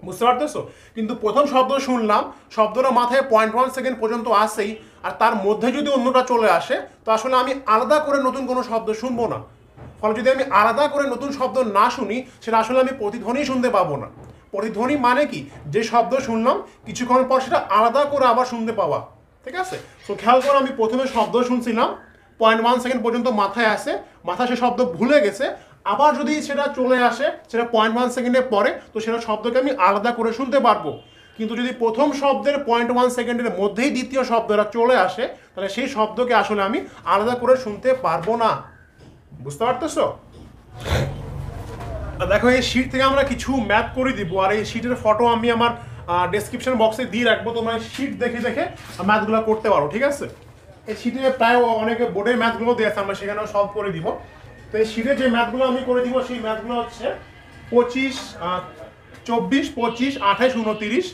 বুঝতে পারতেছো? কিন্তু প্রথম শব্দ শুনলাম, শব্দটা মাথায় 0.1 সেকেন্ড পর্যন্ত আসেই, আর তার মধ্যে যদি অন্যটা চলে আসে, তো আসলে আমি আলাদা করে নতুন কোনো শব্দ শুনবো না। ফলে যদি আমি আলাদা করে নতুন শব্দ না শুনি, সেটা আসলে আমি প্রতিধ্বনি শুনতে পাবো না। প্রতিধ্বনি মানে কি, যে শব্দ শুনলাম কিছুক্ষণ পর সেটা আলাদা করে আবার শুনতে পাওয়া, ঠিক আছে? তো খেয়াল করো, আমি প্রথমে শব্দ শুনছিলাম, 0.1 সেকেন্ড পর্যন্ত মাথায় আসে, মাথায় সে শব্দ ভুলে গেছে, আবার যদি সেটা চলে আসে সেটা 0.1 সেকেন্ডের পরে, তো সেটা শব্দকে আমি আলাদা করে শুনতে পারবো। কিন্তু যদি প্রথম শব্দের 0.1 সেকেন্ডের মধ্যেই দ্বিতীয় শব্দটা চলে আসে, তাহলে সেই শব্দকে আসলে আমি আলাদা করে শুনতে পারবো না, বুঝতে পারতেছো? দেখো, এই শীট থেকে আমরা কিছু ম্যাথ করে দিব, আর এই শীটের ফটো আমি আমার ডেসক্রিপশন বক্সে দিয়ে রাখবো, তোমরা শীট দেখে দেখে ম্যাথগুলো করতে পারো, ঠিক আছে? এই শীটে প্রায় অনেকে বোর্ডের ম্যাথগুলো দিয়ে আছে, আমরা সেখানেও সলভ করে দিব। তো এই শীটে যে ম্যাথগুলো আমি করে দিব, সেই ম্যাথগুলো হচ্ছে 24, 24, 25, 28, 29,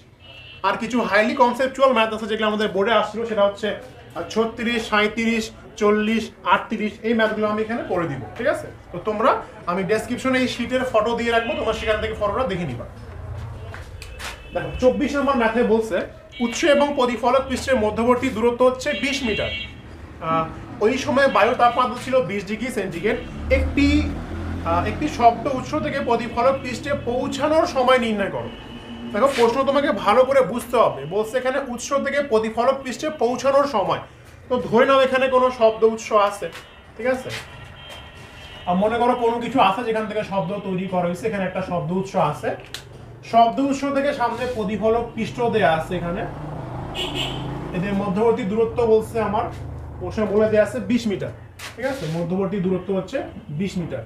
আর কিছু হাইলি কনসেপচুয়াল ম্যাথ আছে যেগুলো আমাদের বোর্ডে আসছিল, সেটা হচ্ছে 36, 37, 40, 38, এই ম্যাথগুলো আমি এখানে করে দিব, ঠিক আছে? তো তোমরা, আমি ডেসক্রিপশনে এই শীটের ফটো দিয়ে রাখবো, তোমরা সেখান থেকে ফটোটা দেখে নিবা। দেখো, 24 নম্বর ম্যাথে বলছে উৎস এবং প্রতিফলক পৃষ্ঠের মধ্যবর্তী দূরত্ব হচ্ছে 20 মিটার। ওই সময় বায়ু তাপমাত্রা ছিল 20 ডিগ্রি সেন্টিগ্রেড। একটি শব্দ উৎস থেকে প্রতিফলক পৃষ্ঠে পৌঁছানোর সময় নির্ণয় করো। দেখো, প্রশ্ন তোমাকে ভালো করে বুঝতে হবে, বলছে এখানে উৎস থেকে প্রতিফলক পৃষ্ঠে পৌঁছানোর সময়। তো ধরে নাও এখানে কোনো শব্দ উৎস আছে, ঠিক আছে? আর মনে করো কোনো কিছু আছে যেখান থেকে শব্দ তৈরি করা হয়েছে, এখানে একটা শব্দ উৎস আছে, শব্দ উৎস থেকে সামনে প্রতিফলক পৃষ্ঠ দেয়া আছে, এখানে এদের মধ্যবর্তী দূরত্ব বলছে আমার প্রশ্নে বলে দেয়া আছে 20 মিটার, ঠিক আছে? মধ্যবর্তী দূরত্ব হচ্ছে 20 মিটার।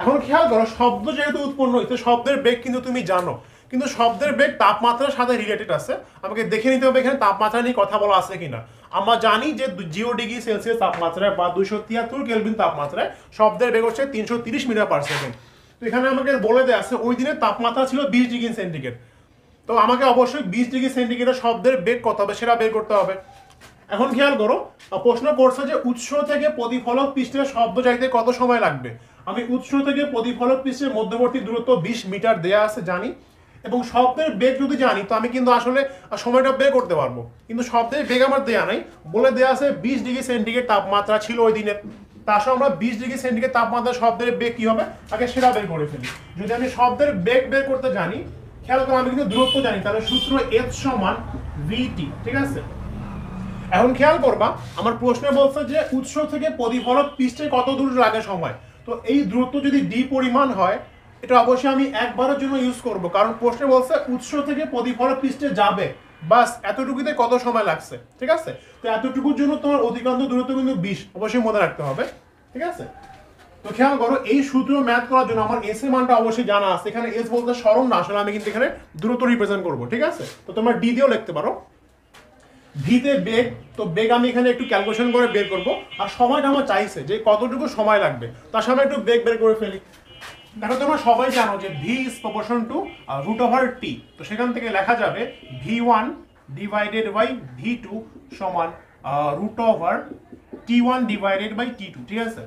এখন খেয়াল করো, শব্দ যেহেতু উৎপন্ন হয়েছে, শব্দের বেগ কিন্তু তুমি জানো, কিন্তু শব্দের বেগ তাপমাত্রার সাথে রিলেটেড আছে। আমাকে দেখে নিতে হবে এখানে তাপমাত্রা নিয়ে কথা বলা আছে কিনা। আমরা জানি যে 0 ডিগ্রি সেলসিয়াস তাপমাত্রায় বা 273 কেলভিন তাপমাত্রায় শব্দের বেগ হচ্ছে 330 মিটার পার সেকেন্ড। তো এখানে আমাকে বলে দেওয়া আছে ওই দিনের তাপমাত্রা ছিল 20 ডিগ্রি সেন্টিগ্রেড। তো আমাকে অবশ্যই 20 ডিগ্রি সেন্টিগ্রেড শব্দের বেগ কত হবে সেটা বের করতে হবে। এখন খেয়াল করো, প্রশ্ন করছে যে উৎস থেকে প্রতিফলক পৃষ্ঠের শব্দ যাইতে কত সময় লাগবে। আমি উৎস থেকে প্রতিফলক পৃষ্ঠের মধ্যবর্তী দূরত্ব 20 মিটার দেয়া আছে জানি, এবং শব্দের বেগ যদি জানি তো আমি কিন্তু আসলে সময়টা বের করতে পারবো। কিন্তু শব্দের বেগ আমার দেয়া নাই, বলে দেয়া আছে 20 ডিগ্রি সেন্টিগ্রেড তাপমাত্রা ছিল ওই দিনের। তার সঙ্গে আমরা 20 ডিগ্রি সেন্টিগ্রেড তাপমাত্রা শব্দের বেগ কি হবে আগে সেটা বের করে ফেলি। যদি আমি শব্দের বেগ বের করতে জানি, খেয়াল করো আমি কিন্তু দূরত্ব জানি, তাহলে সূত্র H সমান VT, ঠিক আছে। এখন খেয়াল করবা আমার প্রশ্নে বলছে যে উৎস থেকে প্রতিফলক পৃষ্ঠে কত দূর লাগে সময়। তো এই দূরত্ব যদি d পরিমাণ হয়, এটা অবশ্যই আমি একবারের জন্য ইউজ করব, কারণ প্রশ্নে বলছে উৎস থেকে প্রতিফলক পৃষ্ঠে যাবে, বাস এতটুকুতে কত সময় লাগছে, ঠিক আছে। তো এতটুকুর জন্য তোমার অধিকাংশ দূরত্ব কিন্তু 20, অবশ্যই মনে রাখতে হবে, ঠিক আছে। তো খেয়াল করো এই সূত্র ম্যাথ করার জন্য আমার এস এর মানটা অবশ্যই জানা আছে। এখানে এস বলতে সরণ না, আসলে আমি কিন্তু এখানে দূরত্ব রিপ্রেজেন্ট করব, ঠিক আছে। তো তোমরা ডি দিয়েও লিখতে পারো। ভিতে বেগ, তো বেগ আমি এখানে একটু ক্যালকুলেশন করে বের করব, আর সময়টা আমার চাইছে যে কতটুকু সময় লাগবে, তার সামনে একটু বেগ বের করে ফেলি। দেখো তোমরা সবাই জানো যে V is proportion to root over T, তো সেখান থেকে লেখা যাবে v1 ডিভাইডেড বাই v2 সমান root over t1 divided by t2, ঠিক আছে।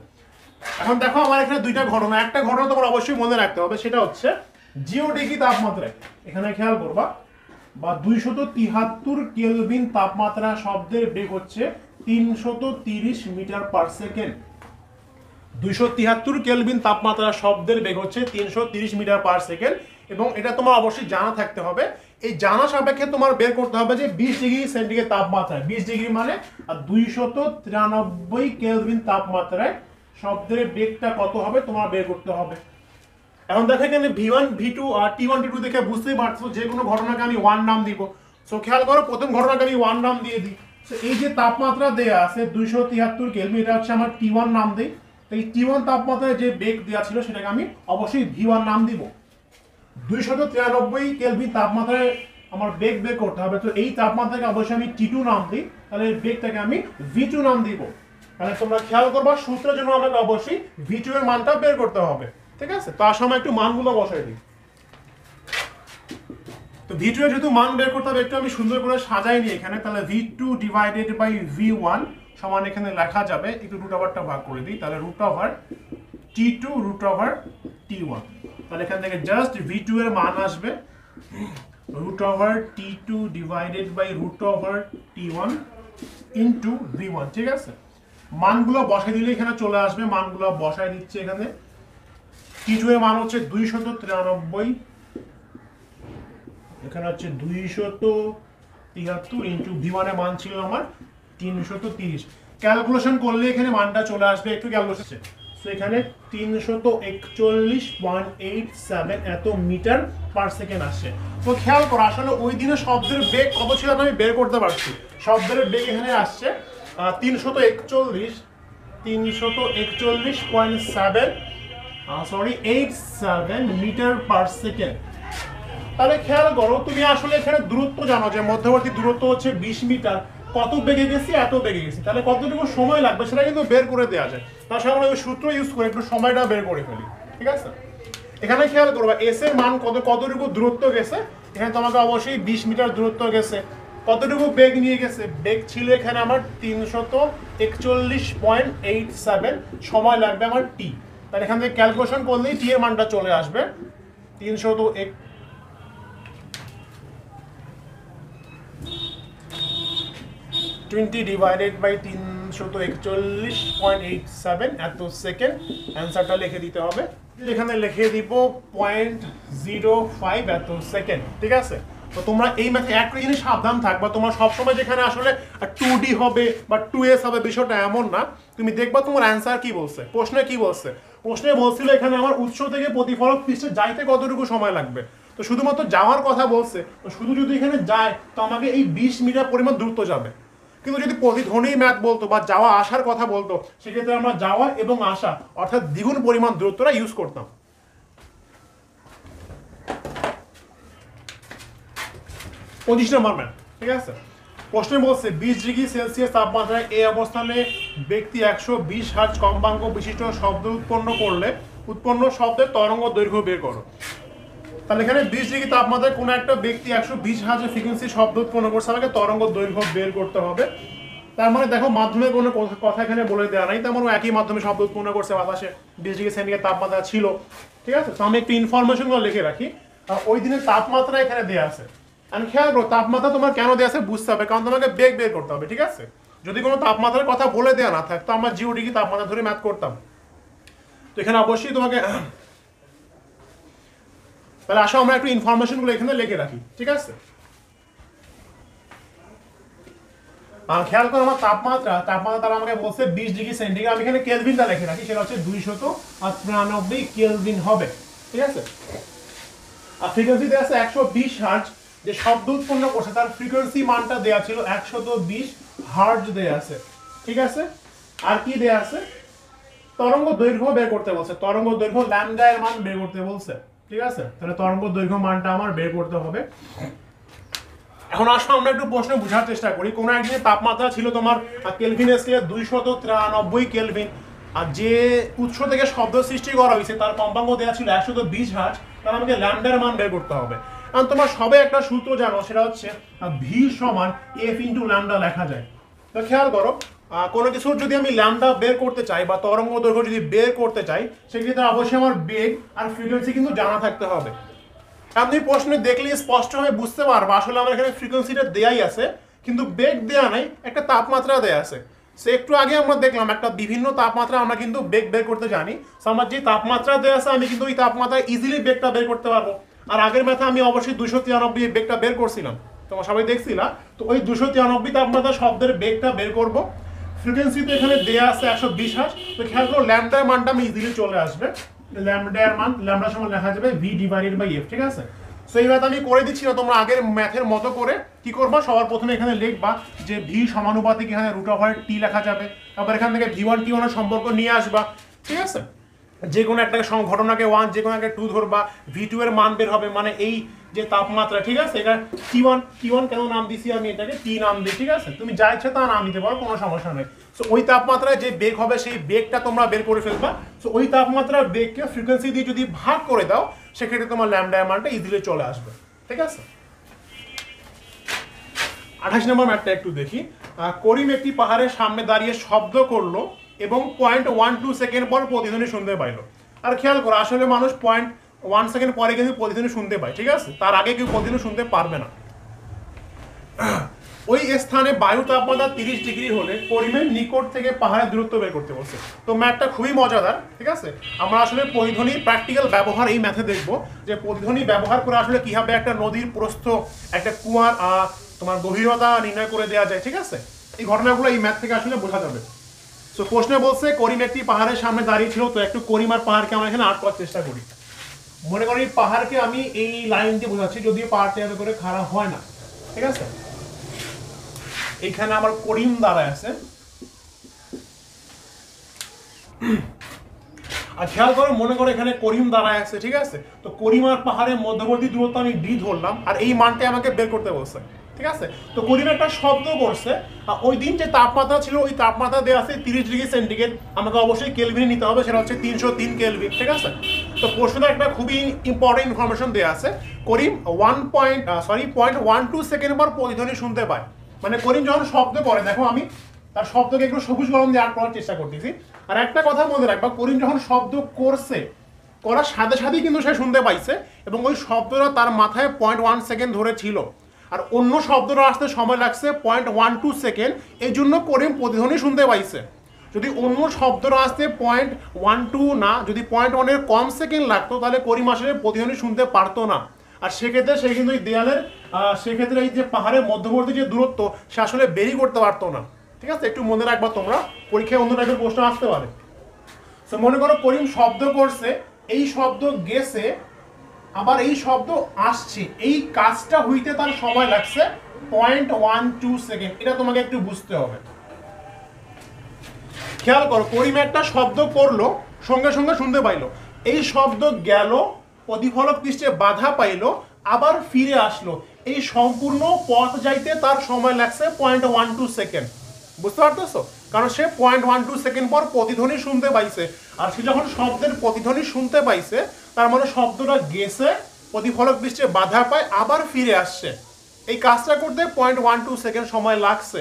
এখন দেখো আমার এখানে দুইটা ঘটনা, একটা ঘটনা তোমার অবশ্যই মনে রাখতে হবে, সেটা হচ্ছে 0 ডিগ্রি তাপমাত্রায়, এখানে খেয়াল করবা, বা 273 কেলভিন তাপমাত্রা শব্দের বেগ হচ্ছে 330 মিটার পার সেকেন্ড। 273 কেলভিন তাপমাত্রা শব্দের বেগ হচ্ছে 330 মিটার পার সেকেন্ড, এবং এটা তোমার অবশ্যই জানা থাকতে হবে। এই জানা সাপেক্ষে তোমার বের করতে হবে যে 20 ডিগ্রি সেন্টিগ্রেড তাপমাত্রায়, 20 ডিগ্রি মানে 293 কেলভিন তাপমাত্রায় শব্দের বেগটা কত হবে তোমার বের করতে হবে। এখন দেখো এখানে v1 v2 আর t1 t2 দেখে বুঝতেই পারছো যে কোনো ঘটনাকে আমি 1 নাম দিব। সো খেয়াল করো প্রথম ঘটনাকে আমি 1 নাম দিয়ে দিই। সো এই যে তাপমাত্রা দেয়া আছে 273 কেলভিন, এটা হচ্ছে আমার t1 নাম দেই। তো এই t1 তাপমাত্রায় যে বেগ দেয়া ছিল সেটাকে আমি অবশ্যই v1 নাম দিব। 293 কেলভিন তাপমাত্রায় আমার বেগ বের করতে হবে, তো এই তাপমাত্রাকে অবশ্যই আমি t2 নাম দিই, তাহলে এই বেগটাকে আমি v2 নাম দিব। তাহলে তোমরা খেয়াল করবা সূত্রের জন্য আমাকে অবশ্যই v2 এর মানটা বের করতে হবে, ঠিক আছে। তার সময় একটু মানগুলো বসাই দিই। তো v2 এর যেহেতু মান বের করতে হবে একটু আমি সুন্দর করে সাজাই নিই এখানে, তাহলে v2 ডিভাইডেড বাই v1 সমান এখানে লেখা যাবে, একটু রুট ওভারটা ভাগ করে দিই, তাহলে root over t2 root over t1। তাহলে এখান থেকে জাস্ট v2 এর মান আসবে root over t2 divided by root over t1 into v1, ঠিক আছে। মানগুলো বসাই দিলে এখানে চলে আসবে, মানগুলো বসাই দিচ্ছে এখানে। t2 এর মান হচ্ছে 293, এখানে হচ্ছে 273 ইনটু v1 এর মান ছিল আমার 330। ক্যালকুলেশন করলে এখানে মানটা চলে আসবে, একটু ক্যালকুলেশন, সো এখানে 341.87 এত মিটার পার সেকেন্ড আসছে। তো খেয়াল করো আসলে ওই দিনে শব্দের বেগ কত ছিল আমি বের করতে পারছি। শব্দের বেগ এখানে আসছে 341.87 মিটার পার সেকেন্ড। তাহলে খেয়াল করো তুমি আসলে এখানে দূরত্ব জানো যে মধ্যবর্তী দূরত্ব হচ্ছে 20 মিটার, কত বেগে গেছি এত বেগে গেছি, তাহলে কতটুকু সময় লাগবে সেটা কিন্তু বের করে দেওয়া যায়। তার সঙ্গে আমরা ওই সূত্র ইউজ করে একটু সময়টা বের করে ফেলি, ঠিক আছে। এখানে খেয়াল করবা এস এর মান কতটুকু দূরত্ব গেছে, এখানে তোমাকে অবশ্যই 20 মিটার দূরত্ব গেছে। কতটুকু বেগ নিয়ে গেছে, বেগ ছিল এখানে আমার 341.87, সময় লাগবে আমার টি। তাহলে এখান থেকে ক্যালকুলেশন করলেই টি এর মানটা চলে আসবে 20 ডিভাইডেড বাই 341.87 এত সেকেন্ড। অ্যান্সারটা লিখে দিতে হবে, এখানে লিখে দিব 0.05 এত সেকেন্ড, ঠিক আছে। তো তোমরা এই ম্যাথে একটা জিনিস সাবধান থাকবা, তোমরা সবসময় যেখানে আসলে 2D হবে বা 2S হবে বিষয়টা এমন না। তুমি দেখবা তোমার অ্যান্সার কি বলছে, প্রশ্নে কি বলছে। প্রশ্নে বলছিল এখানে আমার উৎস থেকে প্রতিফলক পৃষ্ঠে যাইতে কতটুকু সময় লাগবে, তো শুধুমাত্র যাওয়ার কথা বলছে। তো শুধু যদি এখানে যায় তো আমাকে এই 20 মিটার পরিমাণ দূরত্ব যাবে। কিন্তু যদি প্রতিধ্বনি ম্যাথ বলতো বা যাওয়া আসার কথা বলতো সেক্ষেত্রে আমরা যাওয়া এবং আসা অর্থাৎ দ্বিগুণ পরিমাণ দূরত্বটা ইউজ করতাম। 25 নম্বর ম্যাথ, ঠিক আছে। প্রশ্নে বলছে 20 ডিগ্রি সেলসিয়াস তাপমাত্রায় এই অবস্থানে ব্যক্তি 120 হার্জ কম্পাঙ্ক বিশিষ্ট শব্দ উৎপন্ন করলে উৎপন্ন শব্দের তরঙ্গ দৈর্ঘ্য বের করো। তাহলে এখানে 20 ডিগ্রি তাপমাত্রায় কোনো একটা ব্যক্তি 120 হার্টজ ফ্রিকোয়েন্সি শব্দ উৎপন্ন করছে, আমাকে তরঙ্গ দৈর্ঘ্য বের করতে হবে। তার মানে দেখো মাধ্যমের কোনো কথা এখানে বলে দেওয়া নাই, তেমন একই মাধ্যমে শব্দ উৎপন্ন করছে, বাতাসে 20 ডিগ্রি সেন্টিগ্রেড তাপমাত্রা ছিল, ঠিক আছে। তো আমি একটু ইনফরমেশনগুলো লিখে রাখি। ওই দিনের তাপমাত্রা এখানে দেওয়া আছে, আমি খেয়াল করো তাপমাত্রা তোমার কেন দেওয়া আছে বুঝতে হবে, কারণ তোমাকে বেগ বের করতে হবে, ঠিক আছে। যদি কোনো তাপমাত্রার কথা বলে দেওয়া না থাকতো আমরা 0 ডিগ্রি তাপমাত্রা ধরে ম্যাথ করতাম। তো এখানে অবশ্যই তোমাকে, তাহলে আসো আমরা একটু ইনফরমেশনগুলো এখানে লিখে রাখি, ঠিক আছে। খেয়াল করো আমার তাপমাত্রা তারা আমাকে বলছে 20 ডিগ্রি সেন্টিগ্রেড, আমি এখানে কেলভিনটা লিখে রাখি, সেটা হচ্ছে 293 কেলভিন হবে, ঠিক আছে। আর ফ্রিকোয়েন্সি দেওয়া আছে 120 হার্টজ, যে শব্দ উৎপন্ন করছে তার ফ্রিকোয়েন্সি মানটা দেওয়া ছিল 120 হার্টজ দেওয়া আছে, ঠিক আছে। আর কি দেওয়া আছে, তরঙ্গ দৈর্ঘ্য বের করতে বলছে, তরঙ্গ দৈর্ঘ্য ল্যামডা এর মান বের করতে বলছে, ঠিক আছে। তাহলে তরঙ্গ দৈর্ঘ্য মানটা আমার বের করতে হবে। এখন আসলে আমরা একটু প্রশ্ন বোঝার চেষ্টা করি। কোনো একদিনের তাপমাত্রা ছিল তোমার কেলভিন স্কেলে 293 কেলভিন, আর যে উৎস থেকে শব্দ সৃষ্টি করা হয়েছে তার কম্পাঙ্ক দেওয়া ছিল 120 হার্টজ, তাহলে আমাকে ল্যামডার মান বের করতে হবে। কারণ তোমার সবে একটা সূত্র জানো, সেটা হচ্ছে ভি সমান এফ ইন্টু ল্যামডা লেখা যায়। তো খেয়াল করো কোনো কিছুর যদি আমি ল্যামডা বের করতে চাই বা তরঙ্গ দৈর্ঘ্য যদি বের করতে চাই, সেক্ষেত্রে অবশ্যই আমার বেগ আর ফ্রিকোয়েন্সি কিন্তু জানা থাকতে হবে। আপনি প্রশ্নে দেখলে স্পষ্টভাবে বুঝতে পারবো আসলে আমার এখানে ফ্রিকোয়েন্সিটা দেয়াই আছে, কিন্তু বেগ দেয়া নাই, একটা তাপমাত্রা দেয়া আছে। সে একটু আগে আমরা দেখলাম একটা বিভিন্ন তাপমাত্রা আমরা কিন্তু বেগ বের করতে জানি। আমার যে তাপমাত্রা দেয়া আছে আমি কিন্তু ওই তাপমাত্রায় ইজিলি বেগটা বের করতে পারবো। আর আগের ম্যাথে আমি অবশ্যই 293 বেগটা বের করছিলাম, তোমরা সবাই দেখছিলা। তো ওই 293 তাপমাত্রা শব্দের বেগটা বের করব। ফ্রিকোয়েন্সি তো এখানে দেয়া আছে 120 হার্টজ। তো খেয়াল করো ল্যামডার মানটা আমি ইজিলি চলে আসবে, ল্যামডার মান ল্যামডার সমান লেখা যাবে v ডিভাইডেড বাই f, ঠিক আছে। সো এই ম্যাথ আমি করে দিচ্ছি না, তোমরা আগের ম্যাথের মতো করে কি করবা, সবার প্রথমে এখানে লিখবা যে v সমানুপাতিক এখানে √t লেখা যাবে, তারপর এখান থেকে v1 t1 এর সম্পর্ক নিয়ে আসবা, ঠিক আছে। যে কোনো একটা ঘটনাকে 1, যে কোনো একটা 2 ধরবা, v2 এর মান বের হবে, মানে এই যে তাপমাত্রা, ঠিক আছে। এটা t1 কেন নাম দিছি আমি, এটাকে t নাম দিই, ঠিক আছে। তুমি যা ইচ্ছা তা নাম দিতে পারো, কোনো সমস্যা নেই। সো ওই তাপমাত্রায় যে বেগ হবে সেই বেগটা তোমরা বের করে ফেলবা। সো ওই তাপমাত্রার বেগকে ফ্রিকোয়েন্সি দিয়ে যদি ভাগ করে দাও, সেক্ষেত্রে তোমার ল্যামডা মানটা ইজিলি চলে আসবে, ঠিক আছে। 28 নম্বর ম্যাথটা একটু দেখি। করিম একটি পাহাড়ের সামনে দাঁড়িয়ে শব্দ করলো এবং 0.12 সেকেন্ড পর প্রতিধ্বনি শুনতে পাইলো। আর খেয়াল করো আসলে মানুষ 0.1 সেকেন্ড পরে কিন্তু প্রতিধ্বনি শুনতে পায়, ঠিক আছে। তার আগে কেউ প্রতিধ্বনি শুনতে পারবে না। ওই স্থানে বায়ু তাপমাত্রা 30 ডিগ্রি হলে করিমের নিকট থেকে পাহাড়ের দূরত্ব বের করতে বলছে। তো ম্যাথটা খুবই মজাদার, ঠিক আছে। আমরা আসলে প্রতিধ্বনি প্র্যাকটিক্যাল ব্যবহার এই ম্যাথে দেখবো, যে প্রতিধ্বনি ব্যবহার করে আসলে কিভাবে একটা নদীর প্রস্থ, একটা কুয়ার তোমার গভীরতা নির্ণয় করে দেওয়া যায়, ঠিক আছে। এই ঘটনাগুলো এই ম্যাথ থেকে আসলে বোঝা যাবে। তো প্রশ্নে বলছে করিম একটি পাহাড়ের সামনে দাঁড়িয়ে ছিল। তো একটু করিম আর পাহাড়কে আমরা এখানে আর্ট করার চেষ্টা করি। মনে করি পাহাড়কে আমি এই লাইন দিয়ে বোঝাচ্ছি, যদিও পাহাড়টা এত করে খারাপ হয় না, ঠিক আছে। এখানে আমার করিম দাঁড়ায় আছে, আর খেয়াল করে মনে করো এখানে করিম দাঁড়ায় আছে, ঠিক আছে। তো করিম আর পাহাড়ের মধ্যবর্তী দূরত্ব আমি d ধরলাম, আর এই মানটা আমাকে বের করতে বলছে, ঠিক আছে। তো করিম একটা শব্দ করছে, ওই দিন যে তাপমাত্রা ছিল ওই তাপমাত্রা দেওয়া আছে 30 ডিগ্রি সেন্টিগ্রেড, আমাকে অবশ্যই কেলভিনে নিতে হবে, সেটা হচ্ছে 303 কেলভিন, ঠিক আছে। তো প্রশ্নটা একটা খুবই ইম্পর্টেন্ট ইনফরমেশন দেওয়া আছে। করিম 0.12 সেকেন্ড পর প্রতিধ্বনি শুনতে পায়। মানে করিম যখন শব্দ করে, দেখো আমি তার শব্দকে একটু সবুজ কলম দিয়ে আর্ট করার চেষ্টা করতেছি। আর একটা কথা মনে রাখবা, করিম যখন শব্দ করছে, করার সাথে সাথেই কিন্তু সে শুনতে পাইছে, এবং ওই শব্দটা তার মাথায় 0.1 সেকেন্ড ধরে ছিল। আর অন্য শব্দটা আসতে সময় লাগছে 0.12 সেকেন্ড, এই জন্য করিম প্রতিধ্বনি শুনতে পাইছে। যদি অন্য শব্দটা আসতে 0.12 না, যদি 0.1 এর কম সেকেন্ড লাগতো, তাহলে করিম আসলে প্রতিধ্বনি শুনতে পারতো না। আর সেক্ষেত্রে সে কিন্তু এই দেয়ালের সেক্ষেত্রে এই যে পাহাড়ের মধ্যবর্তী যে দূরত্ব, সে আসলে বেরি করতে পারতো না, ঠিক আছে। একটু মনে রাখবা তোমরা, পরীক্ষায় অন্য টাইপের প্রশ্ন আসতে পারে। তো মনে করো করিম শব্দ করছে, এই শব্দ গেছে, আবার এই শব্দ আসছে, এই কাজটা হইতে তার সময় লাগছে 0.12 সেকেন্ড। এটা তোমাকে একটু বুঝতে হবে। খেয়াল করো করিম একটা শব্দ করলো, সঙ্গে সঙ্গে শুনতে পাইলো, এই শব্দ গেল, প্রতিফলক পৃষ্ঠে বাধা পাইলো, আবার ফিরে আসলো, এই সম্পূর্ণ পথ যাইতে তার সময় লাগছে 0.12 সেকেন্ড। বুঝতে পারতেছো? কারণ সে 0.12 সেকেন্ড পর প্রতিধ্বনি শুনতে পাইছে। আর সে যখন শব্দের প্রতিধ্বনি শুনতে পাইছে, তার মানে শব্দটা গেছে, প্রতিফলক বৃষ্টি বাধা পায়, আবার ফিরে আসছে। এই কাজটা করতে 0.12 সেকেন্ড সময় লাগছে।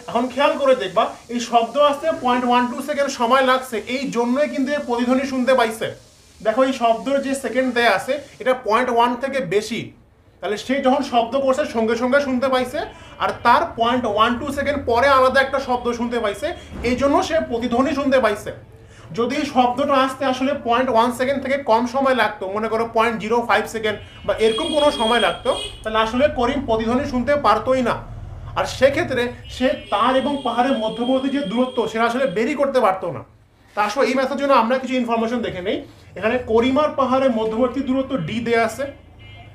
এখন খেয়াল করে দেখবা, এই শব্দ আসতে 0.12 সেকেন্ড সময় লাগছে, এই জন্যই কিন্তু এর প্রতিধ্বনি শুনতে পাইছে। দেখো এই শব্দের যে সেকেন্ড দেয়া আছে এটা 0.1 থেকে বেশি, তাহলে সে যখন শব্দ করছে সঙ্গে সঙ্গে শুনতে পাইছে, আর তার 0.12 সেকেন্ড পরে আলাদা একটা শব্দ শুনতে পাইছে, এই জন্য সে প্রতিধ্বনি শুনতে পাইছে। যদি এই শব্দটা আসতে আসলে 0.1 সেকেন্ড থেকে কম সময় লাগতো, মনে করো 0.05 সেকেন্ড বা এরকম কোনো সময় লাগতো, তাহলে আসলে করিম প্রতিধ্বনি শুনতে পারতোই না। আর সেক্ষেত্রে সে তার এবং পাহাড়ের মধ্যবর্তী যে দূরত্ব সেটা আসলে বেরি করতে পারতো না। তা আসলে এই ম্যাথের জন্য আমরা কিছু ইনফরমেশন দেখে নেই। এখানে করিমার পাহাড়ের মধ্যবর্তী দূরত্ব ডি দেয়া আছে,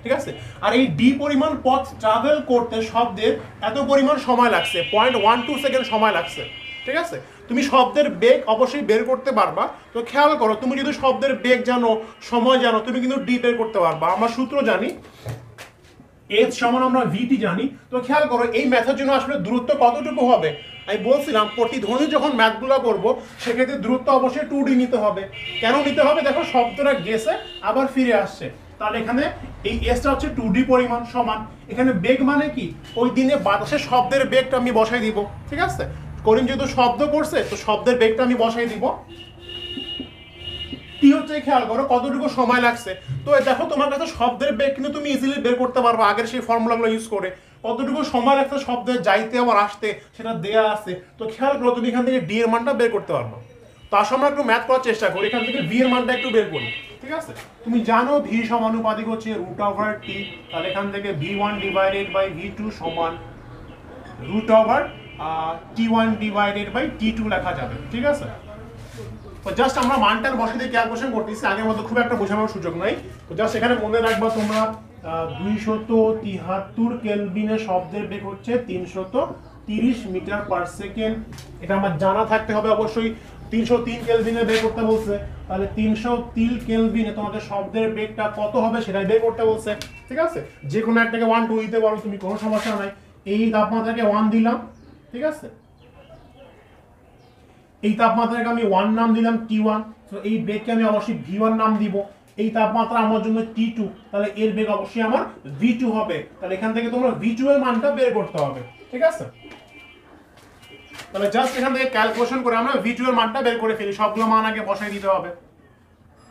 ঠিক আছে। আর এই ডি পরিমাণ পথ ট্রাভেল করতে শব্দের এত পরিমাণ সময় লাগছে, 0.12 সেকেন্ড সময় লাগছে, ঠিক আছে। তুমি শব্দের বেগ অবশ্যই বের করতে পারবা। তো খেয়াল করো, তুমি যদি শব্দের বেগ জানো, সময় জানো, তুমি কিন্তু ডি বের করতে পারবা। আমরা সূত্র জানি, এচ সমান আমরা ভিটি জানি। তো খেয়াল করো এই ম্যাথের জন্য আসলে দূরত্ব কতটুকু হবে। আমি বলছিলাম প্রতিধ্বনি যখন ম্যাথগুলো করবো সেক্ষেত্রে দূরত্ব অবশ্যই 2D নিতে হবে। কেন নিতে হবে? দেখো শব্দটা গেছে আবার ফিরে আসছে, তাহলে এখানে এই এসটা হচ্ছে 2D পরিমাণ সমান। এখানে বেগ মানে কি, ওই দিনে বাতাসের শব্দের বেগটা আমি বসাই দিব, ঠিক আছে। করিম যেহেতু শব্দ করছে তো শব্দের বেগটা আমি বসাই দিব। টি হচ্ছে খেয়াল করো কতটুকু সময় লাগছে। তো দেখো তোমার কাছে শব্দের বেগ কিন্তু তুমি ইজিলি বের করতে পারবে আগের সেই ফর্মুলাগুলো ইউজ করে। কতটুকু সময় লাগছে শব্দের যাইতে আবার আসতে সেটা দেয়া আছে। তো খেয়াল করো তুমি এখান থেকে ডি এর মানটা বের করতে পারবে। তো আসলে আমরা একটু ম্যাথ করার চেষ্টা করি, এখান থেকে ভি এর মানটা একটু বের করি, ঠিক আছে। তুমি জানো ভি সমানুপাতিক হচ্ছে √/t, তাহলে এখান থেকে v1 ডিভাইডেড বাই v2 সমান √t1 ডিভাইডেড বাই t2 লেখা যাবে, ঠিক আছে। তো জাস্ট আমরা মানটার বসে দিয়ে ক্যালকুলেশন করতেছি, আগের মতো খুব একটা বোঝানোর সুযোগ নাই। তো জাস্ট এখানে মনে রাখবা তোমরা 273 কেলভিনে শব্দের বেগ হচ্ছে 330 মিটার পার সেকেন্ড। এটা আমার জানা থাকতে হবে অবশ্যই। 303 কেলভিনে বের করতে বলছে, তাহলে 303 কেলভিনে তোমাদের শব্দের বেগটা কত হবে সেটাই বের করতে বলছে, ঠিক আছে। যে কোনো একটাকে 1 2 দিতে পারো তুমি, কোনো সমস্যা নাই। এই তাপমাত্রাকে 1 দিলাম, ঠিক আছে। এই তাপমাত্রাকে আমি 1 নাম দিলাম T1, তো এই বেগকে আমি অবশ্যই V1 নাম দিব। এই তাপমাত্রা আমার জন্য T2, তাহলে এর বেগ অবশ্যই আমার V2 হবে। তাহলে এখান থেকে তোমরা V2 এর মানটা বের করতে হবে, ঠিক আছে। তাহলে জাস্ট এখান থেকে ক্যালকুলেশন করে আমরা V2 এর মানটা বের করে ফেলি, সবগুলো মান আগে বসাই দিতে হবে।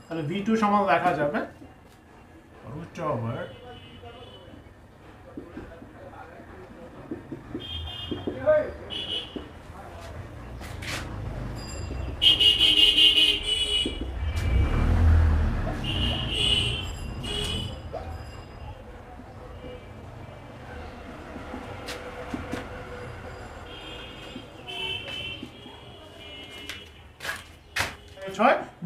তাহলে V2 সমান লেখা যাবে √/,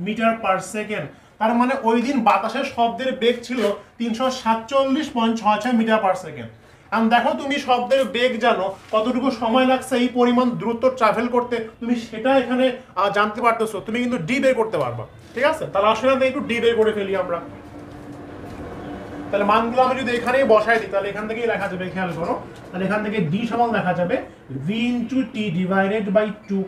মিটার পার সেকেন্ড। তার মানে ওই দিন বাতাসের শব্দের বেগ ছিল 347.66 মিটার পার সেকেন্ড। এখন দেখো তুমি শব্দের বেগ জানো, কতটুকু সময় লাগছে এই পরিমাণ দূরত্ব ট্রাভেল করতে, তুমি সেটা এখানে জানতে পারতেছো, তুমি কিন্তু ডি বের করতে পারবা, ঠিক আছে। তাহলে আসলে একটু ডি বের করে ফেলি আমরা। তাহলে মানগুলো আমি যদি এখানেই বসাই দিই তাহলে এখান থেকেই লেখা যাবে, খেয়াল করো। তাহলে এখান থেকে ডি সমান লেখা যাবে v * t ডিভাইডেড বাই 2,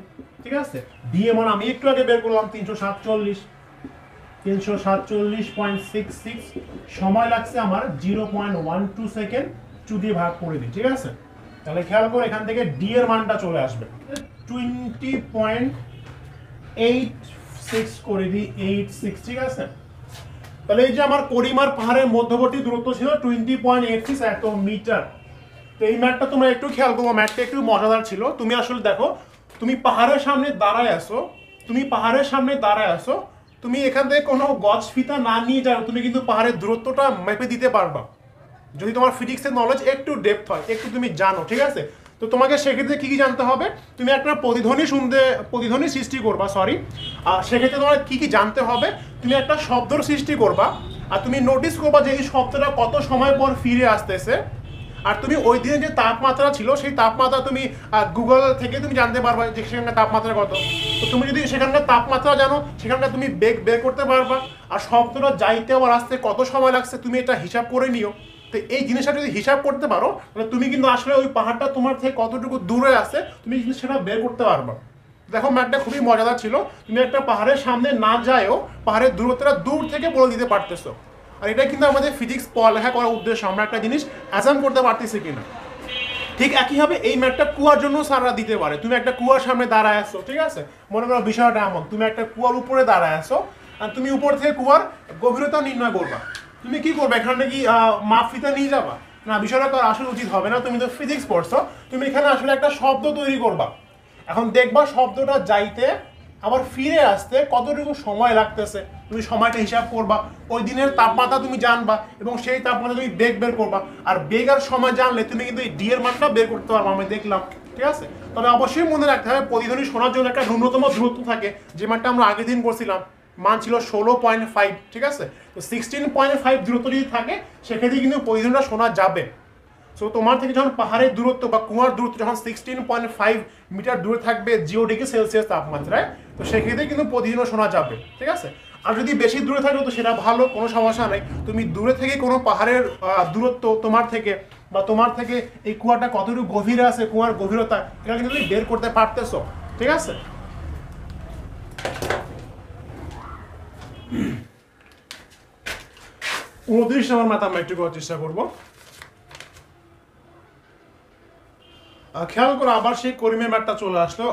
ঠিক আছে। ডি এর মান আমি একটু আগে বের করলাম 347.66, সময় লাগছে আমার 0.12 সেকেন্ড। 2 দিয়ে ভাগ করে দিই, ঠিক আছে। তাহলে খেয়াল করো এখান থেকে ডি এর মানটা চলে আসবে 20.86 করে দিই 86, ঠিক আছে। তাহলে এই যে আমার করিমার পাহাড়ের মধ্যবর্তী দূরত্ব ছিল 20.86 এত মিটার। তো এই ম্যাথটা তোমরা একটু খেয়াল করো, ম্যাথটা একটু মজাদার ছিল। তুমি আসলে দেখো তুমি পাহাড়ের সামনে দাঁড়ায় আসো, তুমি এখান থেকে কোনো গজ ফিতা না নিয়ে যাও, তুমি কিন্তু পাহাড়ের দূরত্বটা মেপে দিতে পারবা যদি তোমার ফিজিক্সের নলেজ একটু ডেপথ হয়, একটু তুমি জানো, ঠিক আছে। তো তোমাকে সেক্ষেত্রে কি জানতে হবে, তুমি একটা প্রতিধ্বনি সৃষ্টি করবা, সেক্ষেত্রে তোমার কি জানতে হবে, তুমি একটা শব্দর সৃষ্টি করবা আর তুমি নোটিস করবা যে এই শব্দটা কত সময় পর ফিরে আসতেছে। আর তুমি ওই দিনে যে তাপমাত্রা ছিল সেই তাপমাত্রা তুমি গুগল থেকে তুমি জানতে পারবা যে সেখানকার তাপমাত্রা কত। তো তুমি যদি সেখানকার তাপমাত্রা জানো, সেখানকার তুমি বেগ বের করতে পারবা। আর শব্দটা যাইতে আবার আসতে কত সময় লাগছে তুমি এটা হিসাব করে নিও। তো এই জিনিসটা যদি হিসাব করতে পারো তাহলে তুমি কিন্তু আসলে ওই পাহাড়টা তোমার থেকে কতটুকু দূরে আছে তুমি কিন্তু সেটা বের করতে পারবা। দেখো ম্যাথটা খুবই মজাদার ছিল। তুমি একটা পাহাড়ের সামনে না যায়ও পাহাড়ের দূরত্বটা দূর থেকে বলে দিতে পারতেছো। আর এটা কিন্তু আমাদের ফিজিক্স পড়ালেখা করার উদ্দেশ্য, আমরা একটা জিনিস অ্যাসাম করতে পারতেছি কিনা। ঠিক একইভাবে এই ম্যাথটা কুয়ার জন্য স্যাররা দিতে পারে। তুমি একটা কুয়ার সামনে দাঁড়ায় আসছো, ঠিক আছে, মনে করো বিষয়টা এমন, তুমি একটা কুয়ার উপরে দাঁড়ায় আসো আর তুমি উপর থেকে কুয়ার গভীরতা নির্ণয় করবা। তুমি কি করবে, এখানে কি মাপফিতা নিয়ে যাবা? না, বিষয়টা তো আসলে উচিত হবে না, তুমি তো ফিজিক্স পড়ছো। তুমি এখানে আসলে একটা শব্দ তৈরি করবা। এখন দেখবা শব্দটা যাইতে আবার ফিরে আসতে কতটুকু সময় লাগতেছে, তুমি সময়টা হিসাব করবা। ওই দিনের তাপমাত্রা তুমি জানবা এবং সেই তাপমাত্রা তুমি বেগ বের করবা। আর বেগ আর সময় জানলে তুমি কিন্তু এই ডি এর মানটা বের করতে পারবো, আমি দেখলাম, ঠিক আছে। তবে অবশ্যই মনে রাখতে হবে প্রতিধ্বনি শোনার জন্য একটা ন্যূনতম দূরত্ব থাকে, যে মানটা আমরা আগের দিন করছিলাম, মান ছিল 16.5, ঠিক আছে। তো 16.5 দূরত্ব যদি থাকে সেক্ষেত্রে কিন্তু প্রতিধ্বনিটা শোনা যাবে। সো তোমার থেকে যখন পাহাড়ের দূরত্ব বা কুয়ার দূরত্ব যখন 16.5 মিটার দূরে থাকবে 0 ডিগ্রি সেলসিয়াস তাপমাত্রায়, তো সেক্ষেত্রে কিন্তু প্রতিদিনও শোনা যাবে, ঠিক আছে। আর যদি বেশি দূরে থাকে তো সেটা ভালো, কোনো সমস্যা নেই। তুমি দূরে থেকে কোনো পাহাড়ের দূরত্ব তোমার থেকে বা তোমার থেকে এই কুয়াটা কতটুকু গভীরে আছে, কুয়ার গভীরতা, এটা কিন্তু তুমি বের করতে পারতেছো, ঠিক আছে। 29 নম্বর ম্যাথ আমরা একটু করার চেষ্টা করবো। খেয়াল করো, আবার সেই করিমের ম্যাটটা চলে আসলো।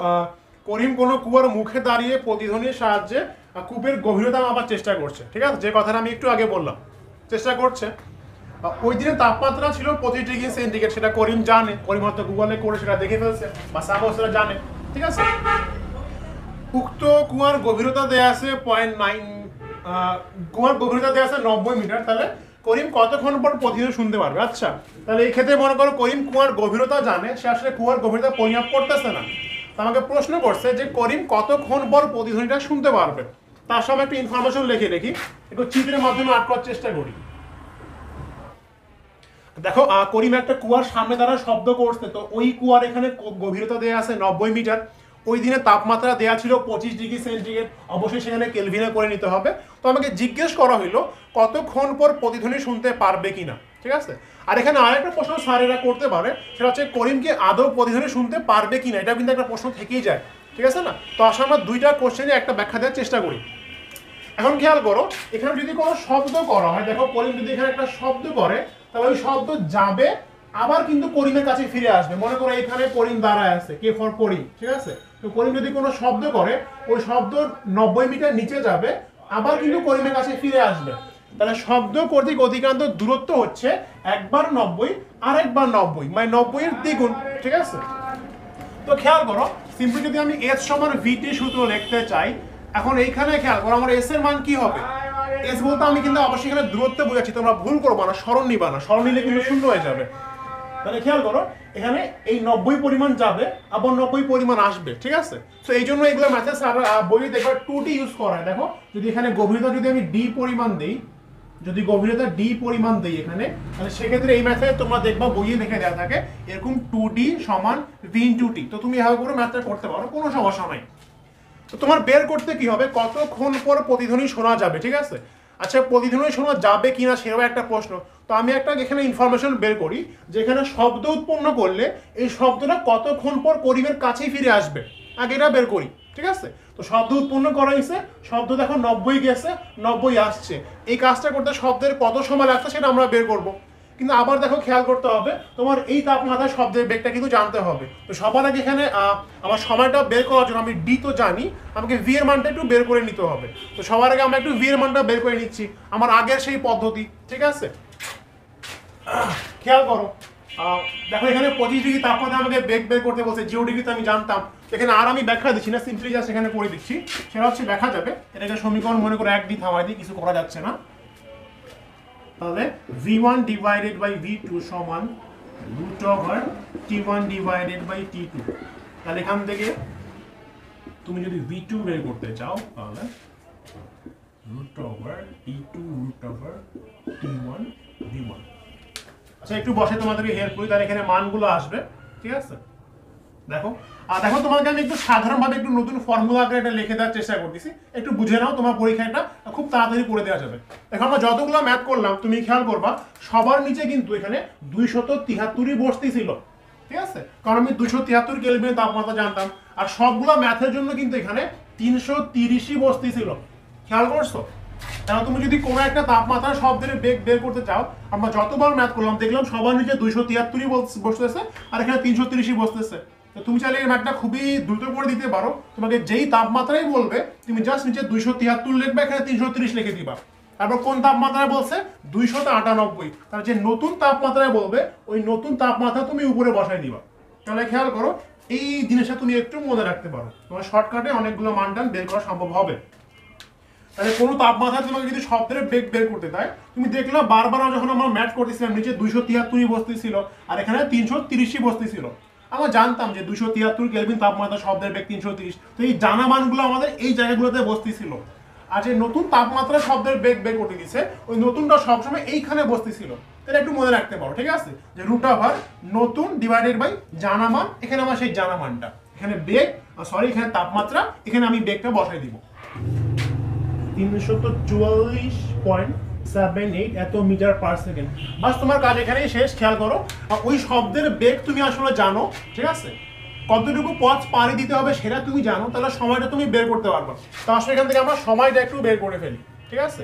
করিম কোনো কুয়ার মুখে দাঁড়িয়ে প্রতিধ্বনির সাহায্যে কূপের গভীরতা মাপার চেষ্টা করছে, ঠিক আছে, যে কথাটা আমি একটু আগে বললাম, চেষ্টা করছে। ওই দিনের তাপমাত্রা ছিল 25 ডিগ্রি সেন্টিগ্রেড, সেটা করিম জানে, করিম হয়তো গুগলে করে সেটা দেখে ফেলছে বা সাপোজ সেটা জানে, ঠিক আছে। উক্ত কুয়ার গভীরতা দেয়া আছে 0.9, কুয়ার গভীরতা দেয়া আছে 90 মিটার। তাহলে করিম কতক্ষণ পর প্রতিধ্বনি শুনতে পারবে? আচ্ছা, তাহলে এই ক্ষেত্রে মনে করো করিম কুয়ার গভীরতা জানে, সে আসলে কুয়ার গভীরতা পরিমাপ করতেছে না। আমাকে প্রশ্ন করছে যে করিম কতক্ষণ পর প্রতিধ্বনিটা শুনতে পারবে। তার সময় একটু ইনফরমেশন লিখে রেখি, একটু চিত্রের মাধ্যমে আট করার চেষ্টা করি। দেখো, করিম একটা কুয়ার সামনে দ্বারা শব্দ করছে, তো ওই কুয়ার এখানে গভীরতা দেওয়া আছে 90 মিটার। ওই দিনে তাপমাত্রা দেওয়া ছিল 25 ডিগ্রি সেন্টিগ্রেড, অবশ্যই সেখানে কেলভিনে করে নিতে হবে। তো আমাকে জিজ্ঞেস করা হইলো কতক্ষণ পর প্রতিধ্বনি শুনতে পারবে কিনা, ঠিক আছে। আর এখানে আরেকটা প্রশ্ন স্যারেরা করতে পারে, সেটা হচ্ছে করিম কি আদৌ প্রতিধ্বনি শুনতে পারবে কিনা, এটা কিন্তু একটা প্রশ্ন থেকেই যায়, ঠিক আছে না। তো আসলে আমরা দুইটা কোশ্চেনে একটা ব্যাখ্যা দেওয়ার চেষ্টা করি। এখন খেয়াল করো, এখানে যদি কোনো শব্দ করা হয়, দেখো করিম যদি এখানে একটা শব্দ করে, তাহলে ওই শব্দ যাবে আবার কিন্তু করিমের কাছে ফিরে আসবে। মনে করো এখানে করিম দাঁড়ায় আছে, কে ফর করিম, ঠিক আছে। তো করিম যদি কোনো শব্দ করে, ওই শব্দ 90 মিটার নিচে যাবে, আবার কিন্তু করিমের কাছে ফিরে আসবে। তাহলে শব্দ কর্তৃক অধিকান্ত দূরত্ব হচ্ছে একবার 90 আর একবার 90, মানে 90 এর দ্বিগুণ, ঠিক আছে। তো খেয়াল করো, সিম্পলি যদি আমি এস সমান ভিটি সূত্র লিখতে চাই, এখন এইখানে খেয়াল করো আমার এস এর মান কি হবে। এস বলতে আমি কিন্তু অবশ্যই এখানে দূরত্ব বোঝাচ্ছি, তোমরা ভুল করবো না, স্মরণ নিবা না, স্মরণ নিলে কিন্তু শূন্য হয়ে যাবে। তাহলে খেয়াল করো, এখানে এই 90 পরিমাণ যাবে, আবার 90 পরিমাণ আসবে, ঠিক আছে। তো এই জন্য এগুলো ম্যাথে বইয়ে দেখবার 2D ইউজ করা হয়। দেখো, যদি এখানে গভীরতা যদি আমি ডি পরিমাণ দেই, যদি গভীরতা ডি পরিমাণ দেই এখানে, তাহলে সেক্ষেত্রে এই ম্যাথে তোমরা দেখবা বইয়ে দেখে দেওয়া থাকে এরকম 2D সমান ভি ইনটু টি। তো তুমি এভাবে করে ম্যাথটা করতে পারো, কোনো সমস্যা নাই। তো তোমার বের করতে কি হবে, কতক্ষণ পর প্রতিধ্বনি শোনা যাবে, ঠিক আছে। আচ্ছা, প্রতিধ্বনি শোনা যাবে কিনা সেরকম একটা প্রশ্ন। তো আমি একটা এখানে ইনফরমেশন বের করি, যেখানে শব্দ উৎপন্ন করলে এই শব্দটা কতক্ষণ পর করিমের কাছেই ফিরে আসবে, আগে এটা বের করি, ঠিক আছে। তো শব্দ উৎপন্ন করা হয়েছে, শব্দ দেখো 90 গেছে, 90 আসছে। এই কাজটা করতে শব্দের কত সময় লাগছে সেটা আমরা বের করব। কিন্তু আবার দেখো, খেয়াল করতে হবে তোমার এই তাপমাত্রায় শব্দের বেগটা কিন্তু জানতে হবে। তো সবার আগে এখানে আমার সময়টা বের করার জন্য আমি ডি তো জানি, আমাকে ভি এর মানটা একটু বের করে নিতে হবে। তো সবার আগে আমরা একটু ভি এর মানটা বের করে নিচ্ছি, আমার আগের সেই পদ্ধতি, ঠিক আছে। খেয়াল করো, দেখো এখানে 25 ডিগ্রি তাপমাত্রা আমাকে বেগ বের করতে বলছে, 0 ডিগ্রিতে আমি জানতাম। এখানে আর আমি ব্যাখ্যা দিচ্ছি না, সিম্পলি জাস্ট এখানে করে দিচ্ছি, সেটা হচ্ছে দেখা যাবে। এটাকে সমীকরণ মনে করে 1 দিয়ে থামাই দিই, কিছু করা যাচ্ছে না। তাহলে v1 ডিভাইডেড বাই v2 সমান root over t1 divided by t2। তাহলে এখান থেকে তুমি যদি v2 বের করতে চাও, তাহলে root over t2 root over t1 v1। আচ্ছা, একটু বসে তোমাদেরকে হেল্প করি, তাহলে এখানে মানগুলো আসবে, ঠিক আছে। দেখো, দেখো তোমাকে আমি একটু সাধারণভাবে একটু নতুন ফর্মুলা আকারে এটা লিখে দেওয়ার চেষ্টা করতেছি, একটু বুঝে নাও, তোমার পরীক্ষাটা খুব তাড়াতাড়ি করে দেওয়া যাবে। দেখো, আমরা যতগুলো ম্যাথ করলাম তুমি খেয়াল করবা সবার নিচে কিন্তু এখানে 273ই বসতেছিল, ঠিক আছে, কারণ আমি 273 কেলভিন তাপমাত্রা জানতাম। আর সবগুলো ম্যাথের জন্য কিন্তু এখানে 330ই বসতেছিল, খেয়াল করছো। এখন তুমি যদি কোনো একটা তাপমাত্রা শব্দের বেগ বের করতে চাও, আমরা যতবার ম্যাথ করলাম দেখলাম সবার নিচে 273ই বসতেছে আর এখানে 330ই বসতেছে। তো তুমি চাইলে এই ম্যাথটা খুবই দ্রুত করে দিতে পারো। তোমাকে যেই তাপমাত্রাই বলবে তুমি জাস্ট নিচে 273 লিখবে, এখানে 330 লিখে দিবা। তারপর কোন তাপমাত্রায় বলছে 298, তার যে নতুন তাপমাত্রায় বলবে ওই নতুন তাপমাত্রা তুমি উপরে বসাই দিবা। তাহলে খেয়াল করো এই জিনিসটা তুমি একটু মনে রাখতে পারো, তোমার শর্টকাটে অনেকগুলো মানটান বের করা সম্ভব হবে। তাহলে কোনো তাপমাত্রা তোমাকে যদি শব্দের বেগ বের করতে দেয়, তুমি দেখলাম বারবার যখন আমরা ম্যাথ করতেছিলাম নিচে 273ই বসতেছিল আর এখানে 330ই বসতেছিল। আমরা জানতাম যে 273 কেলভিন তাপমাত্রা শব্দের বেগ 330, তো এই জানা মানগুলো আমাদের এই জায়গাগুলোতে বসতেছিল। আর যে নতুন তাপমাত্রা শব্দের বেগ বের করতে দিছে ওই নতুনটা সবসময় এইখানে বসতেছিল। তাহলে একটু মনে রাখতে পারো, ঠিক আছে, যে রুট ওভার নতুন ডিভাইডেড বাই জানা মান। এখানে আমার সেই জানা মানটা, এখানে বেগ এখানে তাপমাত্রা, এখানে আমি বেগটা বসাই দিব 344.78 এত মিটার পার সেকেন্ড। বাস তোমার কাজ এখানেই শেষ। খেয়াল করো ওই শব্দের বেগ তুমি আসলে জানো, ঠিক আছে, কতটুকু পথ পাড়ি দিতে হবে সেটা তুমি জানো, তাহলে সময়টা তুমি বের করতে পারবে। তো আসলে এখান থেকে আমরা সময়টা একটু বের করে ফেলি, ঠিক আছে।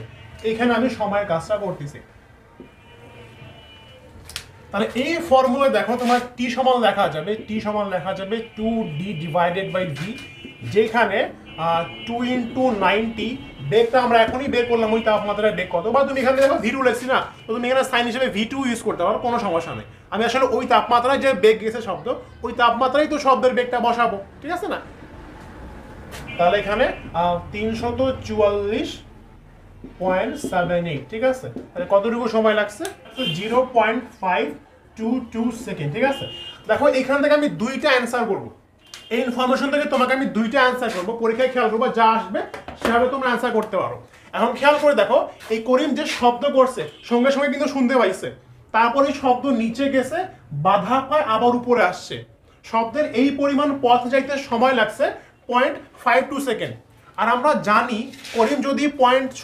এখানে আমি সময়ের কাজটা করতেছি। তাহলে এই ফর্মুলা দেখো তোমার টি সমান লেখা যাবে 2d ডিভাইডেড বাই ভি, যেখানে 2 × 90 বেগটা আমরা এখনই বের করলাম ওই তাপমাত্রায় বেগ কত। বা তুমি এখানে দেখো V2 লেখছি না, তো তুমি এখানে সাইন হিসেবে V2 ইউজ করতে পারো, কোনো সমস্যা নেই। আমি আসলে ওই তাপমাত্রায় যে বেগ গেছে শব্দ ওই তাপমাত্রায় তো শব্দের বেগটা বসাবো, ঠিক আছে না। তাহলে এখানে 344.78, ঠিক আছে। তাহলে কতটুকু সময় লাগছে 0.522 সেকেন্ড, ঠিক আছে। দেখো এখান থেকে আমি দুইটা অ্যান্সার করবো, এই ইনফরমেশন থেকে তোমাকে আমি দুইটা অ্যান্সার করবো, পরীক্ষায় খেয়াল করবো যা আসবে সেভাবে তোমরা অ্যান্সার করতে পারো। এখন খেয়াল করে দেখো এই করিম যে শব্দ করছে সঙ্গে সঙ্গে কিন্তু শুনতে পাইছে, তারপরে শব্দ নিচে গেছে, বাধা পায়, আবার উপরে আসছে। শব্দের এই পরিমাণ পথ যাইতে সময় লাগছে 0.52 সেকেন্ড। আর আমরা জানি করিম যদি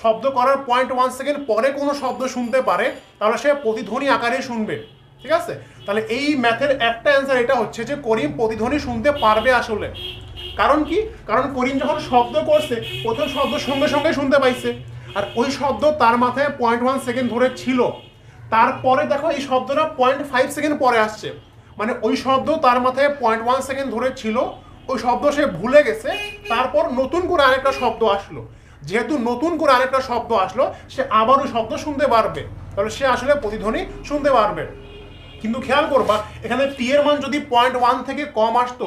শব্দ করার 0.1 সেকেন্ড পরে কোনো শব্দ শুনতে পারে তাহলে সে প্রতিধ্বনি আকারে শুনবে, ঠিক আছে। তাহলে এই ম্যাথের একটা অ্যান্সার এটা হচ্ছে যে করিম প্রতিধ্বনি শুনতে পারবে আসলে। কারণ কি, কারণ করিম যখন শব্দ করছে প্রথম শব্দ সঙ্গে সঙ্গে শুনতে পাইছে, আর ওই শব্দ তার মাথায় 0.1 সেকেন্ড ধরে ছিল। তারপরে দেখো এই শব্দটা 0.5 সেকেন্ড পরে আসছে, মানে ওই শব্দ তার মাথায় 0.1 সেকেন্ড ধরে ছিল, ওই শব্দ সে ভুলে গেছে, তারপর নতুন করে আরেকটা শব্দ আসলো। যেহেতু নতুন করে আরেকটা শব্দ আসলো সে আবারও শব্দ শুনতে পারবে, তাহলে সে আসলে প্রতিধ্বনি শুনতে পারবে। কিন্তু খেয়াল করবা এখানে টি এর মান যদি 0.1 থেকে কম আসতো,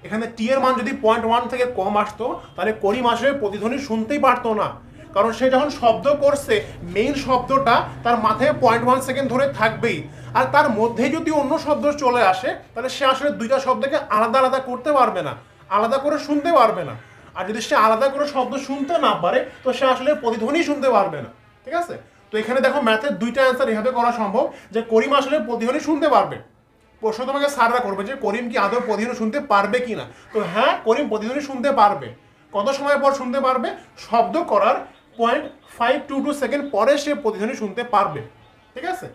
এখানে টি এর মান যদি 0.1 থেকে কম আসতো তাহলে করিম আসলে প্রতিধ্বনি শুনতেই পারতো না। কারণ সে যখন শব্দ করছে মেইন শব্দটা তার মাথায় 0.1 সেকেন্ড ধরে থাকবেই, আর তার মধ্যে যদি অন্য শব্দ চলে আসে তাহলে সে আসলে দুইটা শব্দকে আলাদা আলাদা করতে পারবে না, আলাদা করে শুনতে পারবে না। আর যদি সে আলাদা করে শব্দ শুনতে না পারে তো সে আসলে প্রতিধ্বনি শুনতে পারবে না, ঠিক আছে। তো এখানে দেখো ম্যাথের দুইটা অ্যান্সার এভাবে করা সম্ভব যে করিম আসলে প্রতিধ্বনি শুনতে পারবে। প্রশ্ন তোমাকে স্যাররা করবে যে করিম কি আদৌ প্রতিধ্বনি শুনতে পারবে কি না, তো হ্যাঁ করিম প্রতিধ্বনি শুনতে পারবে। কত সময় পর শুনতে পারবে, শব্দ করার 0.522 সেকেন্ড পরে সে প্রতিধ্বনি শুনতে পারবে, ঠিক আছে।